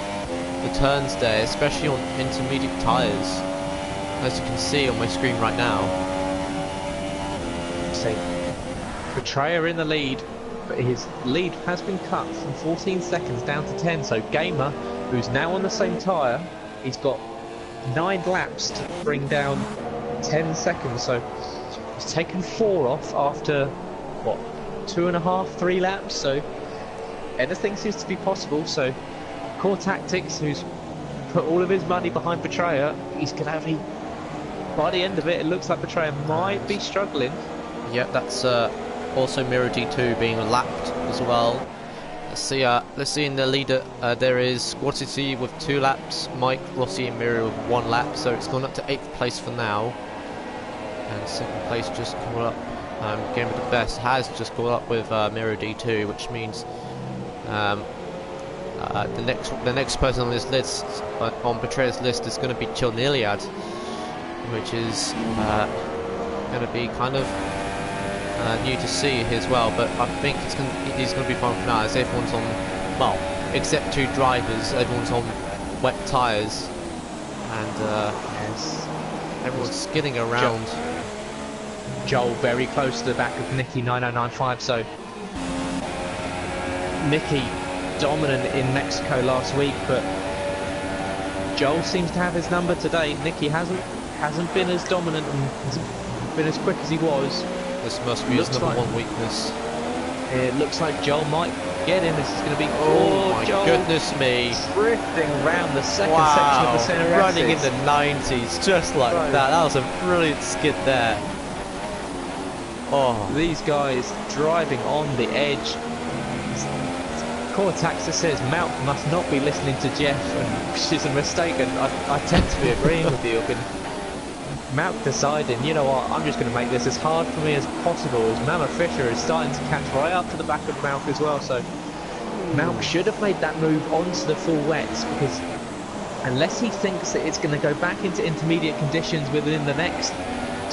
the turns there, especially on intermediate tyres, as you can see on my screen right now.
So, Betrayer in the lead, but his lead has been cut from 14 seconds down to 10. So Gamer, who's now on the same tyre, he's got 9 laps to bring down 10 seconds. So he's taken 4 off after what, 2.5, 3 laps. So anything seems to be possible. So Core Tactics, who's put all of his money behind Betrayer, he's going to by the end of it, it looks like Betrayer might be struggling.
Yeah, that's also Mirror D2 being lapped as well. Let's see in the leader, there is Squad City with 2 laps, Mike, Rossi and Mirror with 1 lap, so it's gone up to 8th place for now. And 2nd place just caught up, Game of the Best has just caught up with Mirror D2, which means the next person on this list, on Betrayer's list, is going to be Chilniliad, which is going to be kind of new to see as well, but I think he's going to be fine for now, as everyone's on, well, except 2 drivers, everyone's on wet tyres, and
yes,
everyone's skidding around.
Joel very close to the back of Nicky 9095, so Nicky dominant in Mexico last week, but Joel seems to have his number today. Nicky hasn't been as dominant and hasn't been as quick as he was.
This must be his number 1 weakness.
It looks like Joel might get in. This is going to be...
Oh my
Joel
goodness me.
Drifting around the second section of the centre
running in the 90s, just like that. That was a brilliant skid there. Oh,
these guys driving on the edge. Cortaxa says Mount must not be listening to Jeff, and which is a mistake, and I tend to be agreeing with you. Mount deciding, you know what, I'm just going to make this as hard for me as possible, as Mama Fisher is starting to catch right up to the back of Malk as well, so Malk should have made that move onto the full wets, because unless he thinks that it's going to go back into intermediate conditions within the next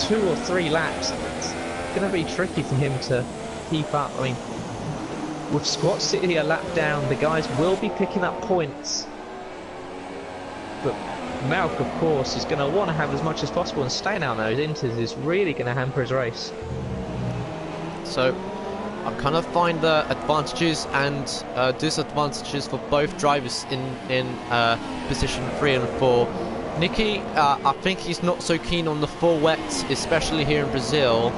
2 or 3 laps, it's going to be tricky for him to keep up. I mean, with Squat City a lap down, the guys will be picking up points, but Malk, of course, is going to want to have as much as possible, and staying out those inters is really going to hamper his race.
So I kind of find the advantages and disadvantages for both drivers in position 3 and 4. Nicky, I think he's not so keen on the full wets, especially here in Brazil.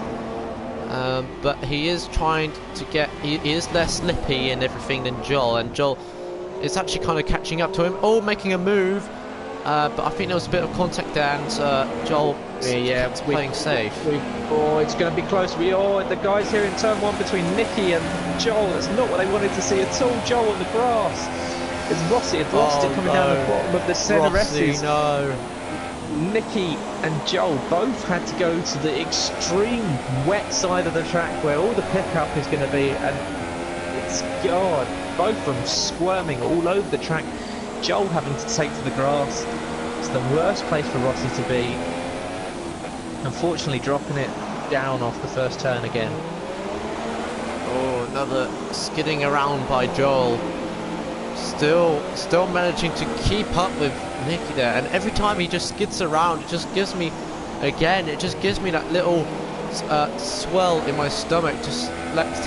But he is trying to get, he is less slippy and everything than Joel, and Joel is actually kind of catching up to him. Oh, making a move, but I think there was a bit of contact there, and Joel playing safe.
Oh, it's going to be close. The guys here in turn 1 between Nicky and Joel, that's not what they wanted to see at all. Joel on the grass. As Rossi had lost it coming down the bottom of the centre S's.
No.
Nicky and Joel both had to go to the extreme wet side of the track where all the pickup is going to be, and it's, God, both of them squirming all over the track. Joel having to take to the grass. It's the worst place for Rossi to be. Unfortunately dropping it down off the first turn again.
Oh, another skidding around by Joel. Still managing to keep up with Nicky there, and every time he just skids around, it just gives me that little swell in my stomach, just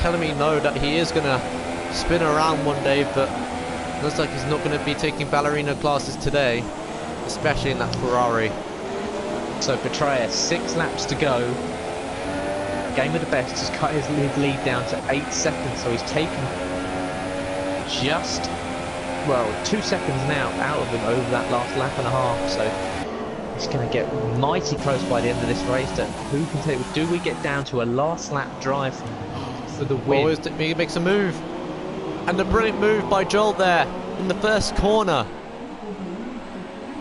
telling me no, that he is gonna spin around one day, but looks like he's not going to be taking ballerina classes today, especially in that Ferrari.
So Betrayer, 6 laps to go. Game of the Best has cut his lead down to 8 seconds, so he's taken just, well, 2 seconds now out of him over that last lap and a half, so he's going to get mighty close by the end of this race. To who can take, do we get down to a last lap drive for the win?
He makes a move, and a brilliant move by Joel there in the first corner.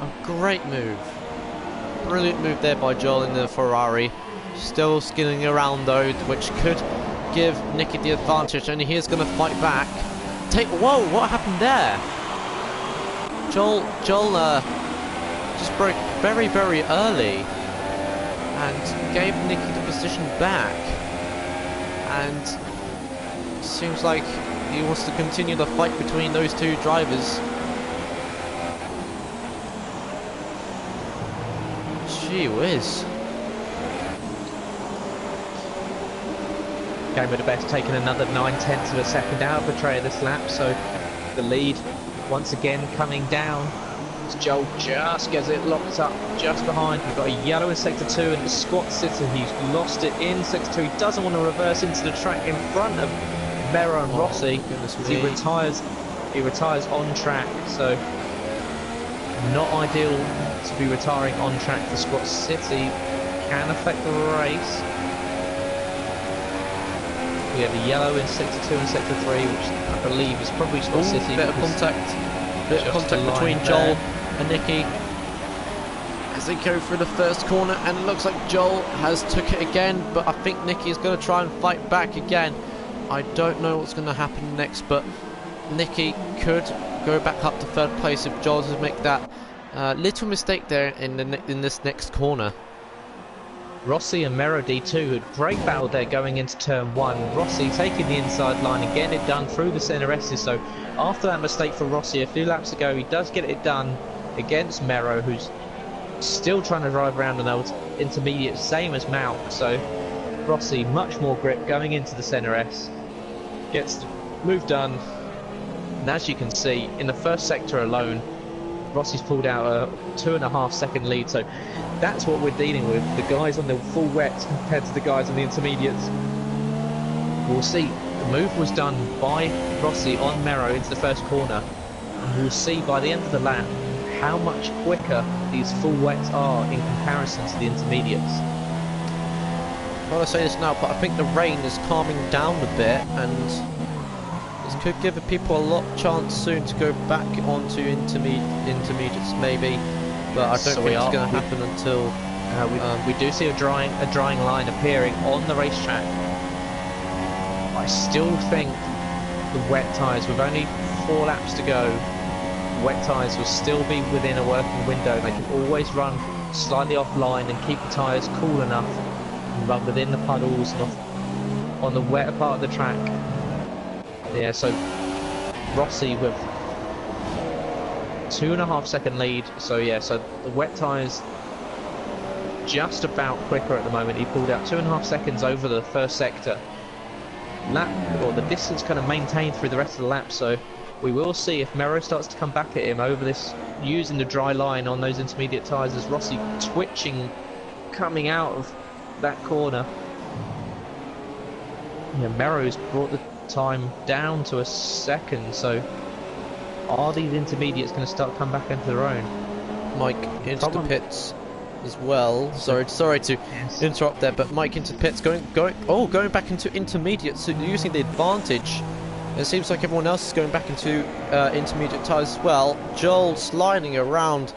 A great move, brilliant move there by Joel in the Ferrari. Still skidding around though, which could give Nicky the advantage, and he is going to fight back. Whoa, what happened there? Joel just broke very, very early and gave Nicky the position back, and seems like he wants to continue the fight between those 2 drivers. Gee whiz.
Game of the Best taking another 9/10 of a second out of Betrayer this lap, so the lead once again coming down as Joel just gets it locked up just behind. We've got a yellow in sector 2 and the Scott Sitter, he's lost it in sector 2. He doesn't want to reverse into the track in front of Mero and Rossi as he retires on track, so not ideal to be retiring on track for Scott City can affect the race. We have a yellow in Sector 2 and Sector 3, which I believe is probably Scott City.
Bit of contact between Joel and Nicky as they go through the first corner, and it looks like Joel has took it again, but I think Nicky is going to try and fight back again. I don't know what's going to happen next, but Nicky could go back up to third place if Joel does make that little mistake there in this next corner.
Rossi and Mero D2 had great battle there going into turn 1. Rossi taking the inside line and getting it done through the centre S's. So after that mistake for Rossi a few laps ago, he does get it done against Mero, who's still trying to drive around on those intermediate, same as Malk. So Rossi, much more grip going into the centre S, gets the move done. And as you can see, in the first sector alone, Rossi's pulled out a 2.5 second lead, so that's what we're dealing with. The guys on the full wets compared to the guys on the intermediates. We'll see. The move was done by Rossi on Mero into the first corner, and we'll see by the end of the lap how much quicker these full wets are in comparison to the intermediates.
Well, I say this now, but I think the rain is calming down a bit, and this could give people a lot chance soon to go back onto intermediates maybe, but I don't think it's going to happen until
we do see a drying line appearing on the racetrack. I still think the wet tyres, with only 4 laps to go, wet tyres will still be within a working window. They can always run slightly offline and keep the tyres cool enough and run within the puddles and on the wetter part of the track. Yeah, so Rossi with 2.5 second lead. So yeah, so the wet tyres just about quicker at the moment. He pulled out 2.5 seconds over the first sector. The distance kind of maintained through the rest of the lap. So we will see if Mero starts to come back at him over this, using the dry line on those intermediate tyres, as Rossi twitching coming out of that corner. Yeah, Mero's brought the time down to a second, so are these intermediates going to start to come back into their own?
Mike into the pits as well. Sorry to interrupt there, but Mike into pits going back into intermediates, so using the advantage. It seems like everyone else is going back into intermediate tyres as well. Joel sliding around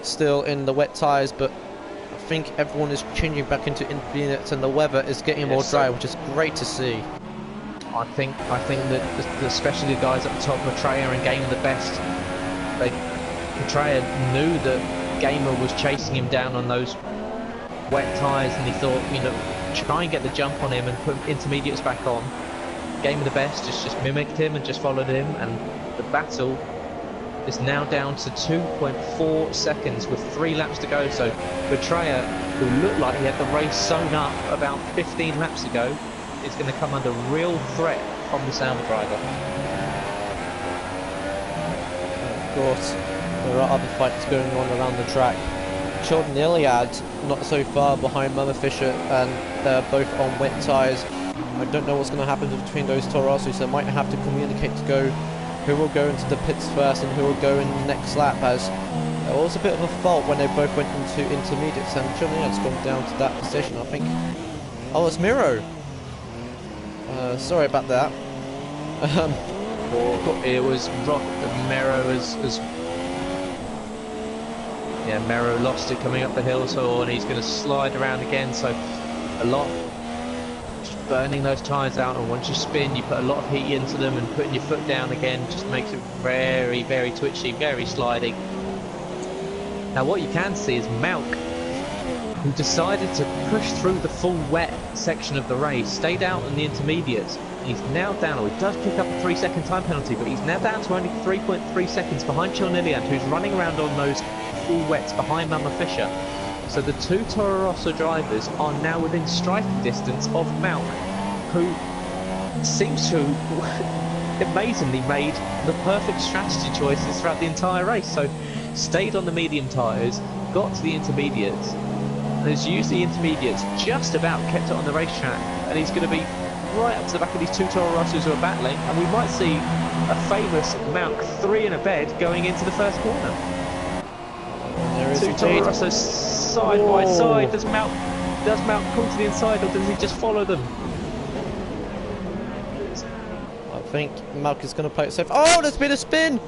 still in the wet tyres, but I think everyone is changing back into intermediates, and the weather is getting more dry, which is great to see.
I think that especially the guys at the top, Petraea and Gamer the best, Petraea knew that Gamer was chasing him down on those wet tyres, and he thought, you know, try and get the jump on him and put intermediates back on. Gamer the best just mimicked him and just followed him, and the battle is now down to 2.4 seconds with 3 laps to go. So Petraea, who looked like he had the race sewn up about 15 laps ago, is going to come under real threat from the Sauber driver.
Of course, there are other fights going on around the track. Children Iliad not so far behind Mother Fisher, and they're both on wet tyres. I don't know what's going to happen between those Torossos, so they might have to communicate to go who will go into the pits first and who will go in the next lap, as there was a bit of a fault when they both went into intermediates, and Children Iliad's gone down to that position, I think. Oh, it's Miro. Sorry about that.
It was Mero Mero lost it coming up the hill, so and he's going to slide around again. So a lot, just burning those tyres out, and once you spin, you put a lot of heat into them, and putting your foot down again just makes it very, very twitchy, very sliding. Now what you can see is Malk, who decided to push through the full wet section of the race, stayed out in the intermediates. He's now down, or he does pick up a 3-second time penalty, but he's now down to only 3.3 seconds behind Chilnilian, who's running around on those full wets behind Mama Fisher. So the 2 Toro Rosso drivers are now within striking distance of Malk, who seems to amazingly made the perfect strategy choices throughout the entire race. So stayed on the medium tyres, got to the intermediates, and has used the intermediates, just about kept it on the racetrack, and he's going to be right up to the back of these 2 Toro Rossos who are battling, and we might see a famous Malk 3 in a bed going into the first corner.
Yes,
two Toro
indeed.
Rossos side by side. Does Mount pull to the inside, or does he just follow them?
I think Malk is going to play it safe. Oh, there's been a spin!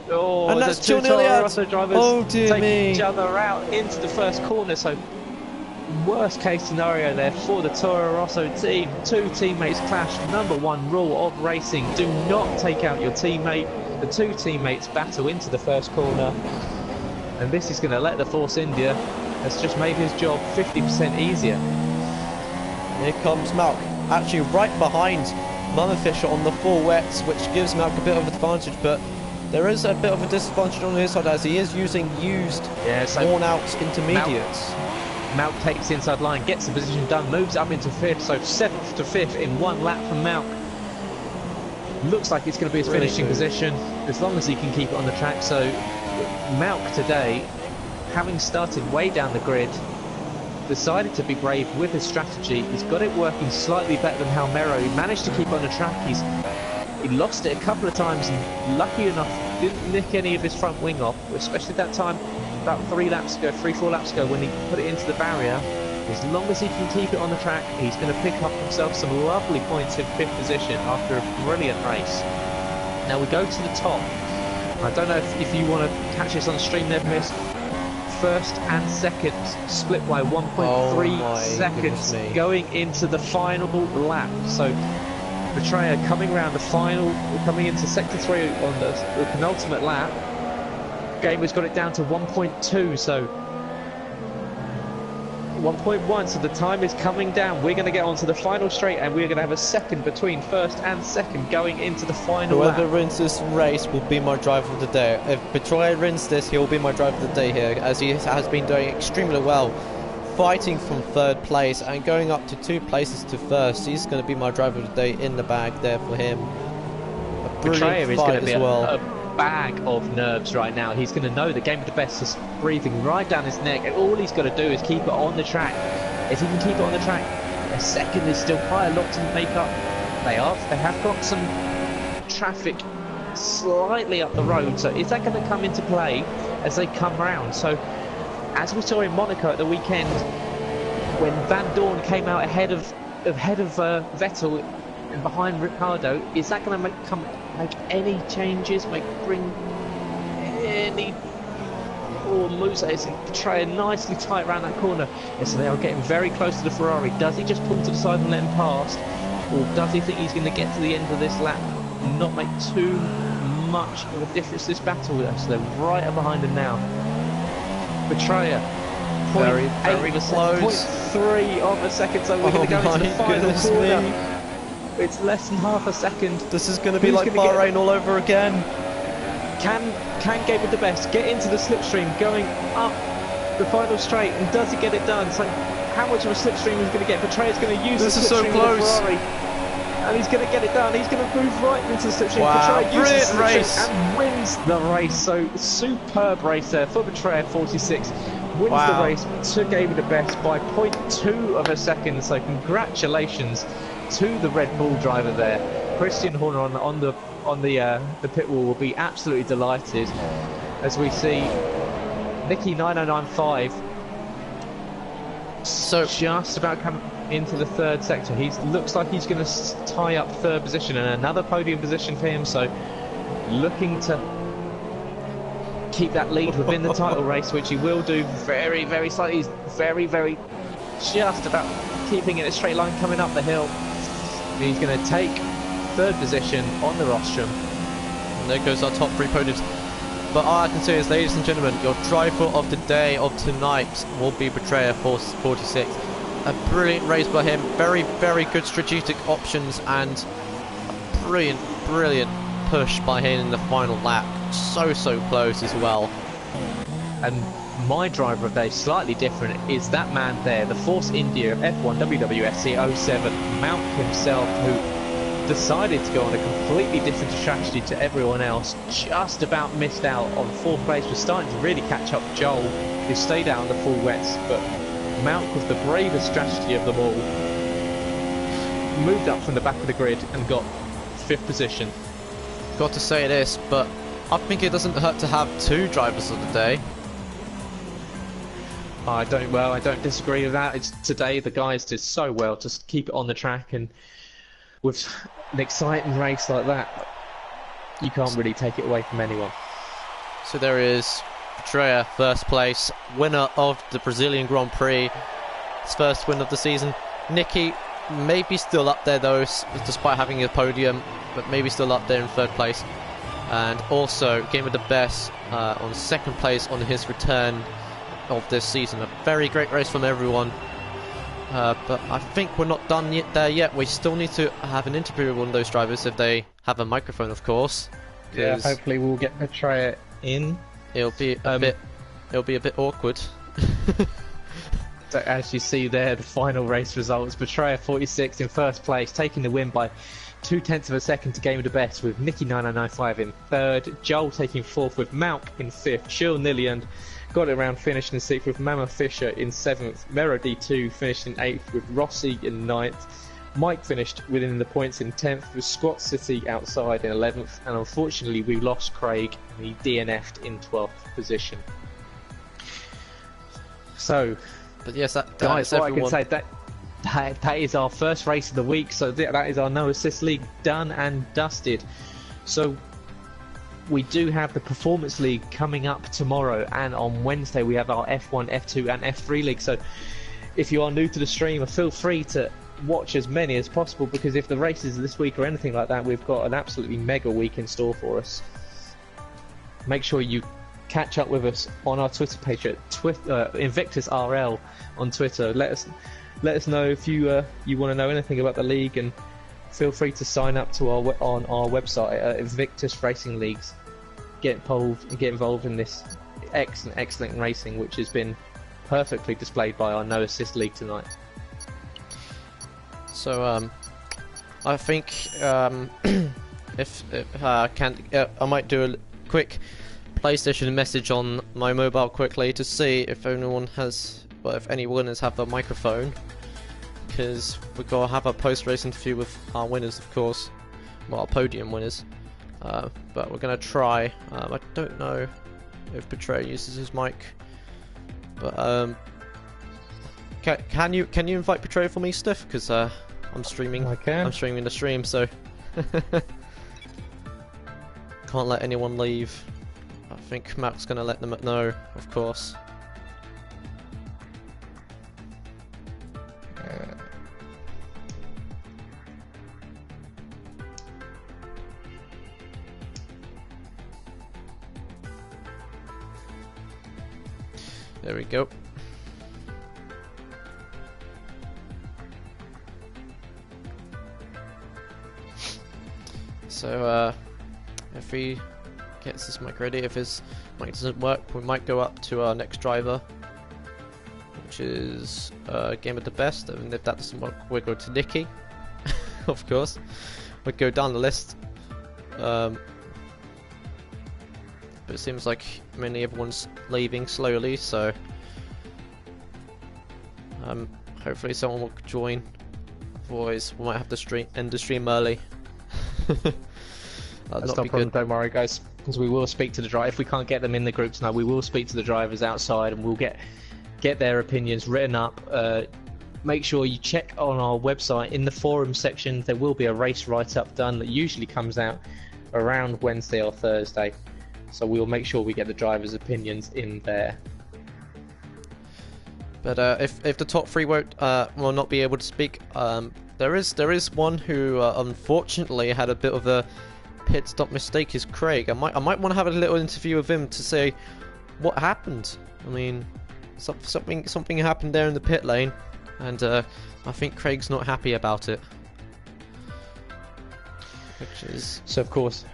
Oh,
And
the
that's
two
2-0
Toro
Iliad.
Rosso drivers
Oh, dear
taking
me.
each other out into the first corner. So, worst case scenario there for the Toro Rosso team. Two teammates clash. Number one rule of racing: do not take out your teammate. The two teammates battle into the first corner, and this is going to let the Force India has just made his job 50% easier.
Here comes Malk, actually right behind Motherfisher on the full wets, which gives Malk a bit of advantage, but there is a bit of a disadvantage on his side as he is using used, worn out intermediates.
Malk takes the inside line, gets the position done, moves up into fifth, so 7th to 5th in one lap from Malk. Looks like it's going to be his finishing position, as long as he can keep it on the track. So Malk today, having started way down the grid, decided to be brave with his strategy. He's got it working slightly better than how Mero. He managed to keep on the track. He lost it a couple of times, and lucky enough didn't nick any of his front wing off, especially that time about 3 laps ago, 3-4 laps ago, when he put it into the barrier. As long as he can keep it on the track, he's going to pick up himself some lovely points in 5th position after a brilliant race. Now we go to the top. I don't know if you want to catch this on stream, Never Miss. First and second split by 1.3 seconds going into the final lap. So Betrayer coming around the final, coming into sector 3 on the penultimate lap. Gamer's got it down to 1.2, so 1.1, so the time is coming down. We're going to get onto the final straight, and we're going to have a second between first and second going into the final lap.
Whoever wins this race will be my driver of the day. If Betrayer wins this, he will be my driver of the day here, as he has been doing extremely well, fighting from 3rd place and going up to 2 places to 1st. He's going to be my driver of the day in the bag there for him. A brilliant
is
fight
going to be
as well.
a bag of nerves right now. He's going to know the Game of the Best is breathing right down his neck, and all he's got to do is keep it on the track. If he can keep it on the track, a second is still quite a lot to make up. They have got some traffic slightly up the road, so is that going to come into play as they come round? So as we saw in Monaco at the weekend, when Van Dorn came out ahead of Vettel and behind Ricciardo, is that going to make any changes, bring any moves? It's Betrayer nicely tight around that corner, and so they are getting very close to the Ferrari. Does he just pull to the side and let him past, or does he think he's going to get to the end of this lap and not make too much of a difference this battle? So they're right up behind him now. Betrayer,
very close,
0.3 of a second, so we're going to go into the final corner. It's less than half a second.
This is going to be like Bahrain all over again.
Can Game with the Best get into the slipstream going up the final straight, and does he get it done? So how much of a slipstream is going to get? Betrayer's going to use the slipstream of the Ferrari, and he's going to get it done. He's going to move right into the slipstream.
Wow,
Betrayer uses the
race
and wins the race. So superb race there for Betrayer. 46 wins the race to Game with the Best by 0.2 of a second. So congratulations to the Red Bull driver there. Christian Horner on the pit wall will be absolutely delighted as we see Nicky 9095 just about coming into the 3rd sector. He looks like he's going to tie up 3rd position and another podium position for him, so looking to keep that lead within the title race, which he will do very, very slightly. He's very just about keeping it in a straight line coming up the hill. He's going to take 3rd position on the rostrum.
And there goes our top 3 podiums. But all I can say is, ladies and gentlemen, your driver of the day of tonight will be Betrayer 46. A brilliant race by him. Very good strategic options, and a brilliant push by him in the final lap. So close as well.
And my driver of the day, slightly different, is that man there, the Force India F1 WWSC 07, Mount himself, who decided to go on a completely different strategy to everyone else. Just about missed out on 4th place. Was starting to really catch up Joel, who stayed out on the full wets, but Mount was the bravest strategy of them all. Moved up from the back of the grid and got 5th position.
Got to say this, but I think it doesn't hurt to have 2 drivers of the day.
I don't disagree with that. It's today the guys did so well to keep it on the track, and with an exciting race like that, you can't really take it away from anyone.
So there is Petrea, first place, winner of the Brazilian Grand Prix, his first win of the season. Nicky maybe still up there though, despite having a podium, but maybe still up there in third place. And also Game of the Best on second place on his return of this season. A very great race from everyone. But I think we're not done there yet. We still need to have an interview with one of those drivers if they have a microphone, of course.
Yeah, hopefully we'll get Petrea in.
It'll be a bit awkward.
So as you see there, the final race results: Petrea 46 in first place, taking the win by 0.2 of a second to Game of the Best, with Nicky 9995 in third, Joel taking fourth with Malk in fifth, Shil Nilliand got it around, finished in sixth with Mama Fisher in seventh, Mero D2 finished in eighth with Rossi in ninth, Mike finished within the points in 10th with Squat City outside in 11th, and unfortunately we lost Craig and he DNF'd in 12th position. So,
but yes,
guys, what I can say, that is our first race of the week, so that is our No Assist League done and dusted. So we do have the Performance League coming up tomorrow, and on Wednesday we have our F1, F2 and F3 League. So if you are new to the stream, feel free to watch as many as possible, because if the races this week or anything like that, we've got an absolutely mega week in store for us. Make sure you catch up with us on our Twitter page at Invictus RL on Twitter. Let us know if you want to know anything about the league, and feel free to sign up to on our website, Invictus Racing Leagues. Get involved in this excellent racing, which has been perfectly displayed by our No Assist League tonight.
So I think if I might do a quick PlayStation message on my mobile quickly to see if anyone has a microphone, because we've got to have a post-race interview with our winners, of course, well, our podium winners. But we're going to try. I don't know if Petrea uses his mic, but can you invite Petrea for me, Steph? Because I'm streaming.
I can.
I'm streaming the stream, so can't let anyone leave. I think Matt's going to let them know, of course. There we go. So if he gets this mic ready, if his mic doesn't work, we might go up to our next driver, which is Game of the Best, and if that doesn't work, we'll go to Nicky. Of course, we'll go down the list. But it seems like mainly everyone's leaving slowly, so hopefully someone will join. Otherwise, we might have to end the stream early.
That's no problem, don't worry guys, because we will speak to the driver. If we can't get them in the group tonight, we will speak to the drivers outside, and we'll get their opinions written up. Make sure you check on our website in the forum section. There will be a race write-up done that usually comes out around Wednesday or Thursday, so we'll make sure we get the drivers' opinions in there. But
if the top three will not be able to speak, there is one who unfortunately had a bit of a pit stop mistake. Is Craig. I might want to have a little interview with him to say what happened. I mean, something happened there in the pit lane, and I think Craig's not happy about it. Which is
so. Of course,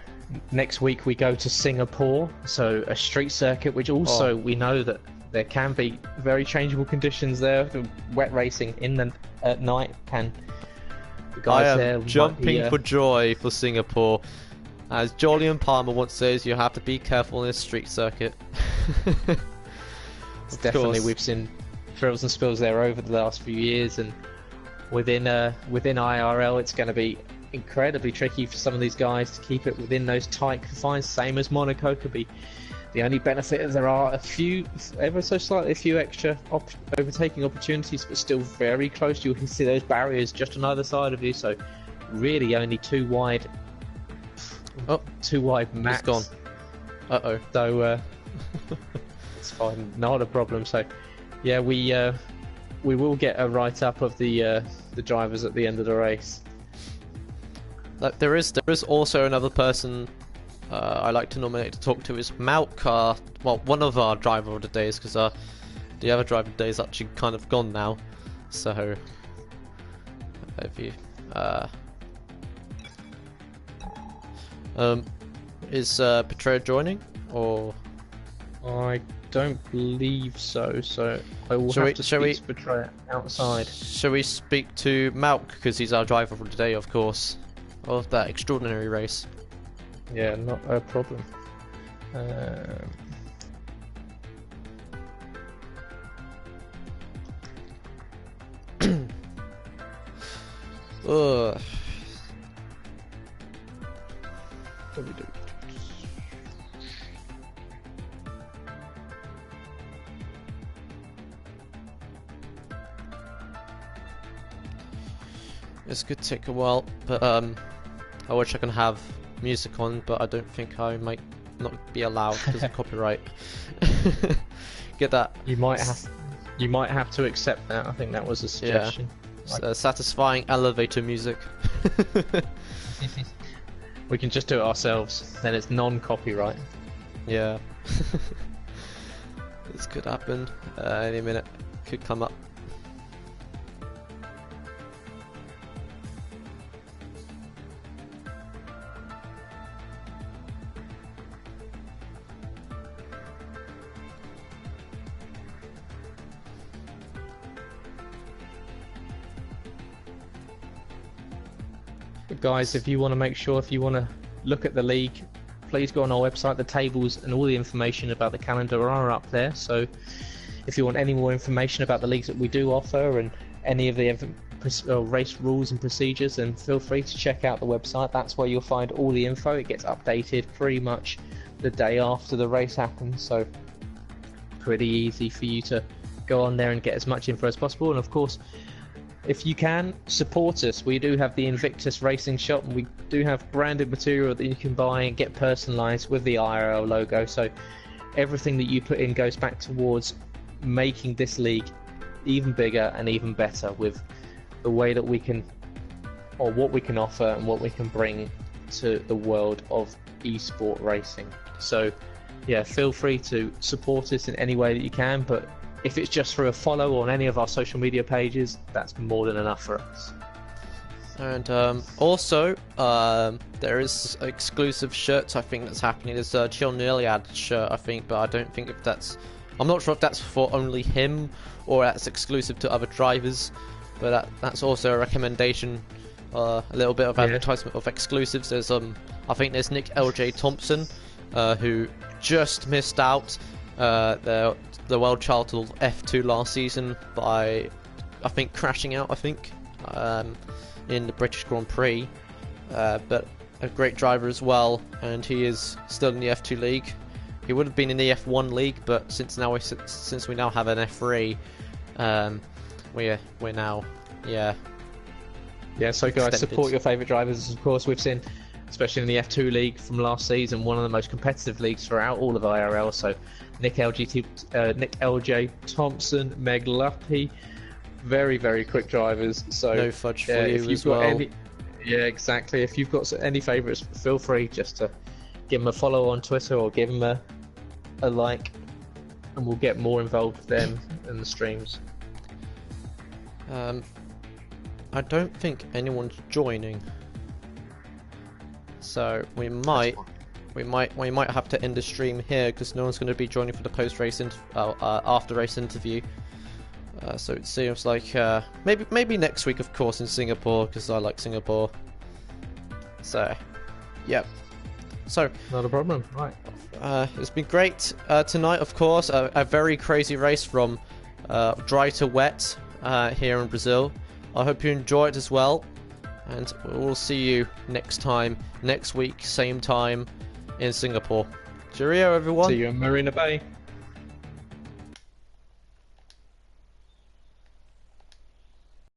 next week we go to Singapore, so a street circuit, which also we know that there can be very changeable conditions there. The wet racing at night can. The guys
I am
there
jumping for joy for Singapore. As Jolyon Palmer once says, you have to be careful in this street circuit.
Definitely, we've seen thrills and spills there over the last few years, and within IRL, it's going to be incredibly tricky for some of these guys to keep it within those tight confines. Same as Monaco, could be The only benefit is there are a few, ever so slightly, a few extra overtaking opportunities, but still very close. You'll see those barriers just on either side of you, so really only too wide.
Oh,
too wide max.
It's gone. Uh-oh.
So it's fine, not a problem. So yeah, we will get a write-up of the drivers at the end of the race.
There is also another person I like to nominate to talk to is Malk, well, one of our driver of the days, because the other driver of the day is actually kind of gone now. So if you is Betrayer joining, or
I don't believe so. So I will have to speak to Betrayer outside.
Shall we speak to Malk, because he's our driver for today, of course, of that extraordinary race?
Yeah, not a problem.
Ugh. This could take a while, but I wish I can have music on, but I don't think I might not be allowed because of copyright. Get that?
You might have to accept that. I think that was a suggestion.
Yeah. Satisfying elevator music.
We can just do it ourselves. Then it's non-copyright.
Yeah. This could happen any minute. Could come up.
Guys, if you want to look at the league, please go on our website. The tables and all the information about the calendar are up there. So if you want any more information about the leagues that we do offer and any of the race rules and procedures, then feel free to check out the website. That's where you'll find all the info. It gets updated pretty much the day after the race happens, so pretty easy for you to go on there and get as much info as possible. And of course, if you can, support us. We do have the Invictus Racing Shop, and we do have branded material that you can buy and get personalised with the IRL logo. So everything that you put in goes back towards making this league even bigger and even better with the way that we can, or what we can offer and what we can bring to the world of esport racing. So yeah, feel free to support us in any way that you can, but if it's just through a follow on any of our social media pages, that's more than enough for us.
And also, there is exclusive shirts, I think, that's happening. There's a Chill Iliad shirt, I think, but I don't think if that's... I'm not sure if that's for only him, or that's exclusive to other drivers, but that's also a recommendation, a little bit of advertisement of exclusives. There's, I think there's Nick LJ Thompson, who just missed out the world title F2 last season by, I think, crashing out, in the British Grand Prix, but a great driver as well, and he is still in the F2 league. He would have been in the F1 league, but since we now have an F3, we're now
so guys,
extended.
Support your favourite drivers. Of course, we've seen, especially in the F2 league from last season, one of the most competitive leagues throughout all of IRL. So Nick LJ Thompson, Meg Luppy, very, very quick drivers. So
no fudge for you as well.
Yeah, exactly. If you've got any favourites, feel free just to give them a follow on Twitter or give them a like, and we'll get more involved with them in the streams.
I don't think anyone's joining, so we might have to end the stream here because no one's going to be joining for the post-race after race interview. So it seems like maybe next week, of course, in Singapore, because I like Singapore. So, yep. So
not a problem, right?
It's been great tonight, of course. A very crazy race from dry to wet here in Brazil. I hope you enjoyed as well, and we'll see you next week, same time in Singapore. Cheerio, everyone.
See you in Marina Bay.